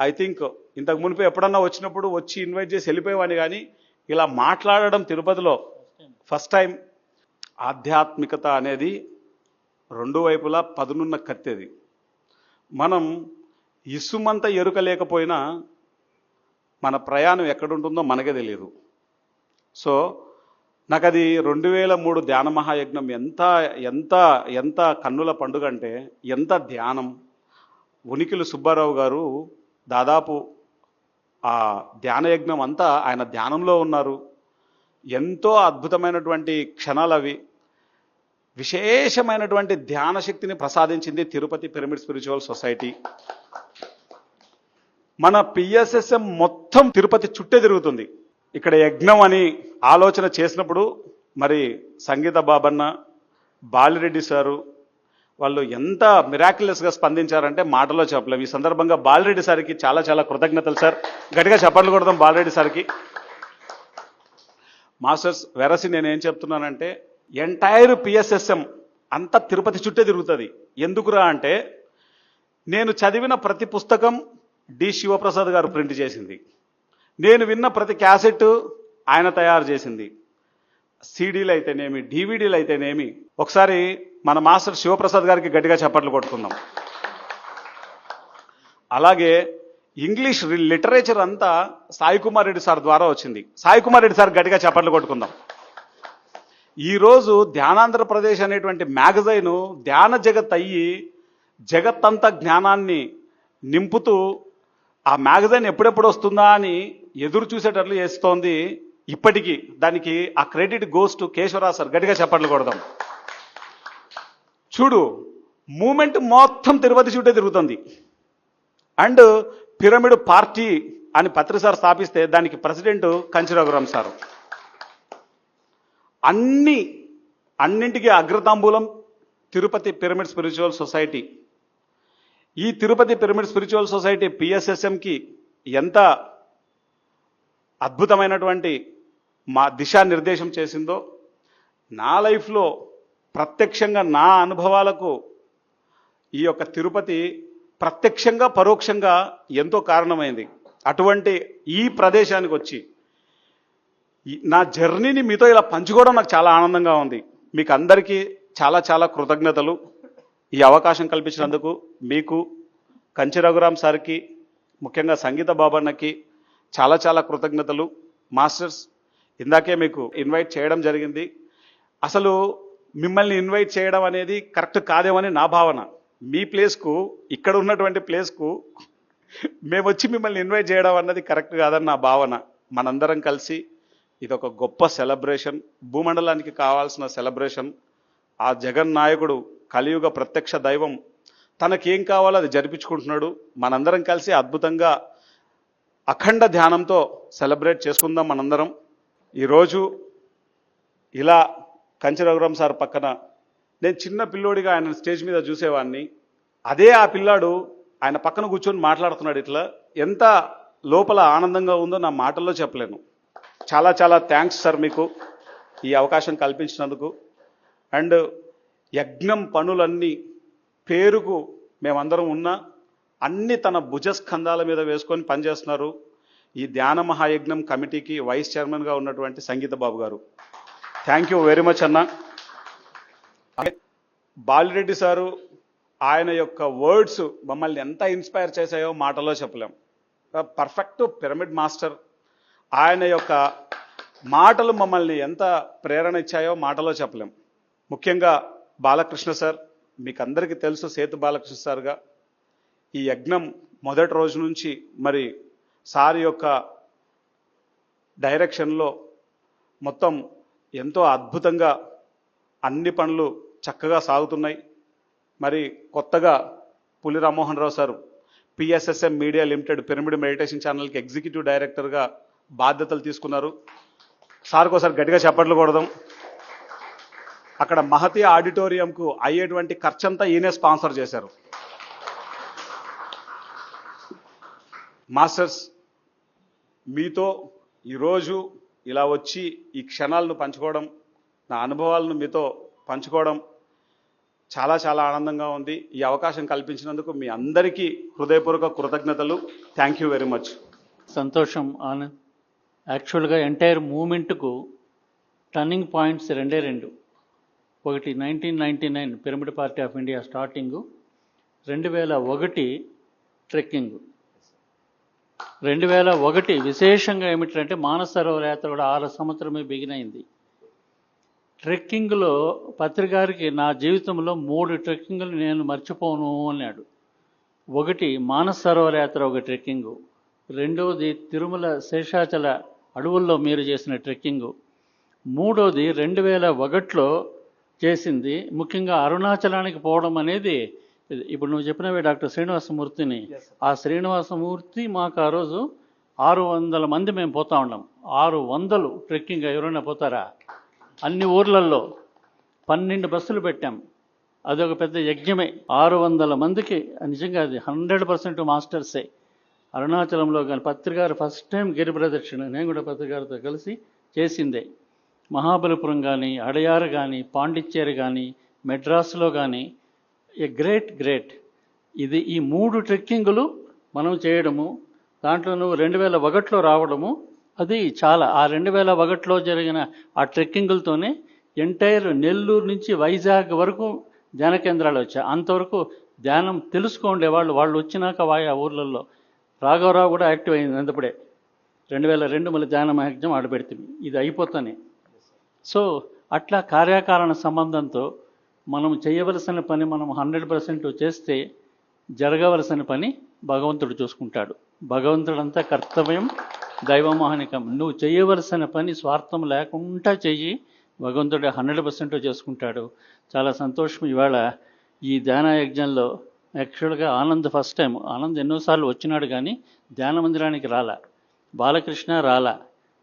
ఐ థింక్ ఇంతకు మునిపే ఎప్పుడన్నా వచ్చినప్పుడు వచ్చి ఇన్వైట్ చేసి వెళ్ళిపోయేవాడిని, కానీ ఇలా మాట్లాడడం తిరుపతిలో ఫస్ట్ టైం. ఆధ్యాత్మికత అనేది 2 వైపులా పదునున్న కత్తెది. మనం ఇసుమంత ఎరుక లేకపోయినా మన ప్రయాణం ఎక్కడుంటుందో మనకే తెలియదు. సో నాకు అది 2003 ధ్యాన మహాయజ్ఞం ఎంత ఎంత ఎంత కన్నుల పండుగ అంటే, ఎంత ధ్యానం. ఉనికిలు సుబ్బారావు గారు దాదాపు ఆ ధ్యానయజ్ఞం అంతా ఆయన ధ్యానంలో ఉన్నారు. ఎంతో అద్భుతమైనటువంటి క్షణాలు అవి. విశేషమైనటువంటి ధ్యాన శక్తిని ప్రసాదించింది తిరుపతి పిరమిడ్ స్పిరిచువల్ సొసైటీ. మన పిఎస్ఎస్ఎం మొత్తం తిరుపతి చుట్టే తిరుగుతుంది. ఇక్కడ యజ్ఞం అని ఆలోచన చేసినప్పుడు మరి సంగీత బాబన్న, బాలిరెడ్డి సారు వాళ్ళు ఎంత మిరాక్యులస్గా స్పందించారంటే మాటలో చెప్పలేము. ఈ సందర్భంగా బాలిరెడ్డి సార్కి చాలా చాలా కృతజ్ఞతలు సార్. గట్టిగా చప్పట్లు కొడదాం బాలిరెడ్డి సార్కి. మాస్టర్స్, వెరసి నేనేం చెప్తున్నానంటే ఎంటైర్ పిఎస్ఎస్ఎం అంతా తిరుపతి చుట్టే తిరుగుతుంది. ఎందుకురా అంటే నేను చదివిన ప్రతి పుస్తకం డి శివప్రసాద్ గారు ప్రింట్ చేసింది, నేను విన్న ప్రతి క్యాసెట్ ఆయన తయారు చేసింది, సీడీలు అయితేనేమి, డివిడీలు అయితేనేమి. ఒకసారి మన మాస్టర్ శివప్రసాద్ గారికి గట్టిగా చప్పట్లు కొట్టుకుందాం. అలాగే ఇంగ్లీష్ లిటరేచర్ అంతా సాయి కుమార్ రెడ్డి సార్ ద్వారా వచ్చింది. సాయి కుమార్ రెడ్డి సార్ గట్టిగా చప్పట్లు కొట్టుకుందాం. ఈరోజు ధ్యానాంధ్రప్రదేశ్ అనేటువంటి మ్యాగజైను ధ్యాన జగత్ అయ్యి జగత్తంతా జ్ఞానాన్ని నింపుతూ ఆ మ్యాగజైన్ ఎప్పుడెప్పుడు వస్తుందా అని ఎదురు చూసేటట్లు చేస్తోంది. ఇప్పటికీ దానికి ఆ credit goes to Keshavarao sir. గట్టిగా చప్పట్లు కొడదాం. చూడు మూమెంట్ మొత్తం తిరుపతి చుట్టే తిరుగుతుంది. అండ్ పిరమిడ్ పార్టీ అని పత్రి సార్ స్థాపిస్తే దానికి ప్రెసిడెంట్ కంచి రఘురాం సారు. అన్నింటికీ అగ్రతాంబూలం తిరుపతి పిరమిడ్ స్పిరిచువల్ సొసైటీ. ఈ తిరుపతి పిరమిడ్ స్పిరిచువల్ సొసైటీ పిఎస్ఎస్ఎంకి ఎంత అద్భుతమైనటువంటి దిశానిర్దేశం చేసిందో, నా లైఫ్లో ప్రత్యక్షంగా నా అనుభవాలకు ఈ యొక్క తిరుపతి ప్రత్యక్షంగా పరోక్షంగా ఎంతో కారణమైంది. అటువంటి ఈ ప్రదేశానికి వచ్చి నా జర్నీని మీతో ఇలా పంచుకోవడం నాకు చాలా ఆనందంగా ఉంది. మీకు అందరికీ చాలా చాలా కృతజ్ఞతలు. ఈ అవకాశం కల్పించినందుకు మీకు, కంచి రఘురాం సార్కి, ముఖ్యంగా సంగీత బాబన్నకి చాలా చాలా కృతజ్ఞతలు. మాస్టర్స్, ఇందాకే మీకు ఇన్వైట్ చేయడం జరిగింది. అసలు మిమ్మల్ని ఇన్వైట్ చేయడం అనేది కరెక్ట్ కాదేమని నా భావన. మీ ప్లేస్కు, ఇక్కడ ఉన్నటువంటి ప్లేస్కు మేము వచ్చి మిమ్మల్ని ఇన్వైట్ చేయడం అన్నది కరెక్ట్ కాదని నా భావన. మనందరం కలిసి ఇదొక గొప్ప సెలబ్రేషన్, భూమండలానికి కావాల్సిన సెలబ్రేషన్. ఆ జగన్ నాయకుడు, కలియుగ ప్రత్యక్ష దైవం తనకేం కావాలో అది జరిపించుకుంటున్నాడు. మనందరం కలిసి అద్భుతంగా అఖండ ధ్యానంతో సెలబ్రేట్ చేసుకుందాం మనందరం. ఈరోజు ఇలా కంచి రఘురాం సార్ పక్కన నేను చిన్న పిల్లోడిగా ఆయన స్టేజ్ మీద చూసేవాడిని. అదే ఆ పిల్లాడు ఆయన పక్కన కూర్చొని మాట్లాడుతున్నాడు. ఇట్లా ఎంత లోపల ఆనందంగా ఉందో నా మాటల్లో చెప్పలేను. చాలా చాలా థ్యాంక్స్ సార్ మీకు ఈ అవకాశం కల్పించినందుకు. అండ్ యజ్ఞం పనులన్నీ పేరుకు మేమందరం ఉన్నా అన్ని తన భుజస్కంధాల మీద వేసుకొని పనిచేస్తున్నారు. ఈ ధ్యాన మహాయజ్ఞం కమిటీకి వైస్ చైర్మన్గా ఉన్నటువంటి సంగీత బాబు గారు, థ్యాంక్ యూ వెరీ మచ్ అన్న. బాలిరెడ్డి సారు, ఆయన యొక్క వర్డ్స్ మమ్మల్ని ఎంత ఇన్స్పైర్ చేశాయో మాటలో చెప్పలేం. Perfect pyramid master. ఆయన యొక్క మాటలు మమ్మల్ని ఎంత ప్రేరణ ఇచ్చాయో మాటలో చెప్పలేం. ముఖ్యంగా బాలకృష్ణ సార్, మీకు అందరికీ తెలుసు సేతు బాలకృష్ణ సార్గా. ఈ యజ్ఞం మొదటి రోజు నుంచి మరి సార్ యొక్క డైరెక్షన్లో మొత్తం ఎంతో అద్భుతంగా అన్ని పనులు చక్కగా సాగుతున్నాయి. మరి కొత్తగా Puli Rammohan Rao sir PSSM media limited pyramid meditation ఛానల్కి ఎగ్జిక్యూటివ్ డైరెక్టర్గా బాధ్యతలు తీసుకున్నారు. సార్కి ఒకసారి గట్టిగా చప్పట్లు కొడదాం. అక్కడ మహతి ఆడిటోరియంకు అయ్యేటువంటి ఖర్చంతా ఈయనే స్పాన్సర్ చేశారు. మాస్టర్స్, మీతో ఈరోజు ఇలా వచ్చి ఈ క్షణాలను పంచుకోవడం, నా అనుభవాలను మీతో పంచుకోవడం చాలా చాలా ఆనందంగా ఉంది. ఈ అవకాశం కల్పించినందుకు మీ అందరికీ హృదయపూర్వక కృతజ్ఞతలు. Thank you very much. సంతోషం, ఆనంద్. యాక్చువల్గా ఎంటైర్ మూమెంట్కు టర్నింగ్ పాయింట్స్ రెండు. ఒకటి 1999 pyramid party of India starting, 2001 trekking. 2001 విశేషంగా ఏమిటంటే మానస సరోవర యాత్ర కూడా 6 సంవత్సరమే బిగినైంది. ట్రెక్కింగ్లో పత్రికారికి నా జీవితంలో 3 ట్రెక్కింగ్లు నేను మర్చిపోను అన్నాడు. ఒకటి మానస సరోవర యాత్ర, ఒక ట్రెక్కింగు. రెండవది తిరుమల శేషాచల అడవుల్లో మీరు చేసిన ట్రెక్కింగు. మూడవది 2001లో చేసింది, ముఖ్యంగా అరుణాచలానికి పోవడం అనేది. ఇప్పుడు నువ్వు చెప్పినవే డాక్టర్ శ్రీనివాసమూర్తిని. ఆ శ్రీనివాసమూర్తి మాకు ఆ రోజు 600 మంది మేము పోతా ఉన్నాం. 600 ట్రెక్కింగ్. ఎవరైనా పోతారా? అన్ని ఊర్లలో 12 బస్సులు పెట్టాం. అదొక పెద్ద యజ్ఞమే. 600 మందికి నిజంగా అది 100% మాస్టర్సే. అరుణాచలంలో కానీ పత్రికారు ఫస్ట్ టైం గిరి ప్రదక్షిణ నేను కూడా పత్రికారితో కలిసి చేసిందే. మహాబలిపురం కానీ, అడయారు కానీ, పాండిచ్చేరి కానీ, మెడ్రాస్లో కానీ, ఏ గ్రేట్. ఇది ఈ 3 ట్రెక్కింగులు మనం చేయడము, దాంట్లో నువ్వు 2001లో రావడము, అది చాలా. ఆ 2001లో జరిగిన ఆ ట్రెక్కింగులతోనే ఎంటైర్ నెల్లూరు నుంచి వైజాగ్ వరకు ధ్యాన కేంద్రాలు వచ్చాయి. అంతవరకు ధ్యానం తెలుసుకోండేవాళ్ళు. వాళ్ళు వచ్చినాక ఆ ఊర్లలో రాఘవరావు కూడా యాక్టివ్ అయింది. అంతప్పుడే 2002 మళ్ళీ ధ్యాన మహాయజ్ఞం ఆడబెడుతుంది. ఇది అయిపోతానే. సో అట్లా కార్యకారణ సంబంధంతో మనం చేయవలసిన పని మనం 100% చేస్తే జరగవలసిన పని భగవంతుడు చూసుకుంటాడు. భగవంతుడంతా కర్తవ్యం దైవమోహనికం. నువ్వు చేయవలసిన పని స్వార్థం లేకుండా చెయ్యి, భగవంతుడు 100% చేసుకుంటాడు. చాలా సంతోషం. ఇవాళ ఈ ధ్యాన యజ్ఞంలో యాక్చువల్గా ఆనంద్ ఫస్ట్ టైం. ఆనంద్ ఎన్నోసార్లు వచ్చినాడు కానీ ధ్యాన మందిరానికి రాలా. బాలకృష్ణ రాలా,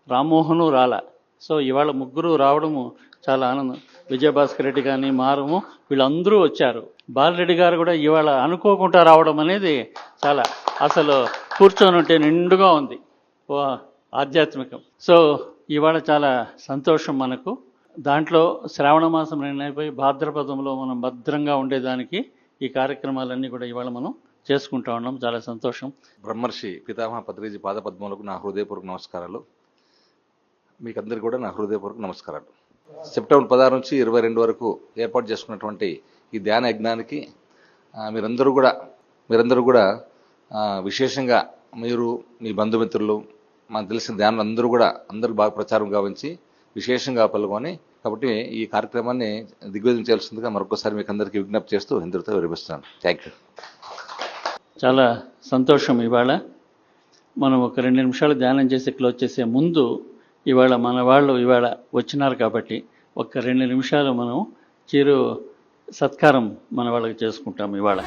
రామ్మోహను రాలా. సో ఇవాళ ముగ్గురు రావడము చాలా ఆనందం. విజయభాస్కర్ రెడ్డి కానీ మారము వీళ్ళందరూ వచ్చారు. బాలరెడ్డి గారు కూడా ఇవాళ అనుకోకుండా రావడం అనేది చాలా అసలు కూర్చొని ఉంటే నిండుగా ఉంది, ఓ ఆధ్యాత్మికం. సో ఇవాళ చాలా సంతోషం మనకు. దాంట్లో శ్రావణ మాసం అయిపోయి భాద్రపదంలో మనం భద్రంగా ఉండేదానికి ఈ కార్యక్రమాలన్నీ కూడా ఇవాళ మనం చేసుకుంటా ఉన్నాం. చాలా సంతోషం. బ్రహ్మర్షి పితామహ పత్రిజీ పాదపద్మములకు నా హృదయపూర్వక నమస్కారాలు. మీకందరికీ కూడా నా హృదయపూర్వక నమస్కారాలు. సెప్టెంబర్ 16 నుంచి 22 వరకు ఏర్పాటు చేసుకున్నటువంటి ఈ ధ్యాన యజ్ఞానికి మీరందరూ కూడా విశేషంగా మీరు, మీ బంధుమిత్రులు, మనకు తెలిసిన ధ్యానం అందరూ బాగా ప్రచారం గావించి విశేషంగా పాల్గొని, కాబట్టి ఈ కార్యక్రమాన్ని దిగ్విజయం చేయాల్సిందిగా మరొకసారి మీకు అందరికీ విజ్ఞప్తి చేస్తూ ఇందరితో విరమిస్తున్నాను. Thank you. చాలా సంతోషం. ఇవాళ మనం ఒక 2 నిమిషాలు ధ్యానం చేసి క్లోజ్ చేసే ముందు ఇవాళ మన వాళ్ళు ఇవాళ వచ్చినారు కాబట్టి ఒక 2 నిమిషాలు మనం చిరు సత్కారం మన వాళ్ళకి చేసుకుంటాం ఇవాళ.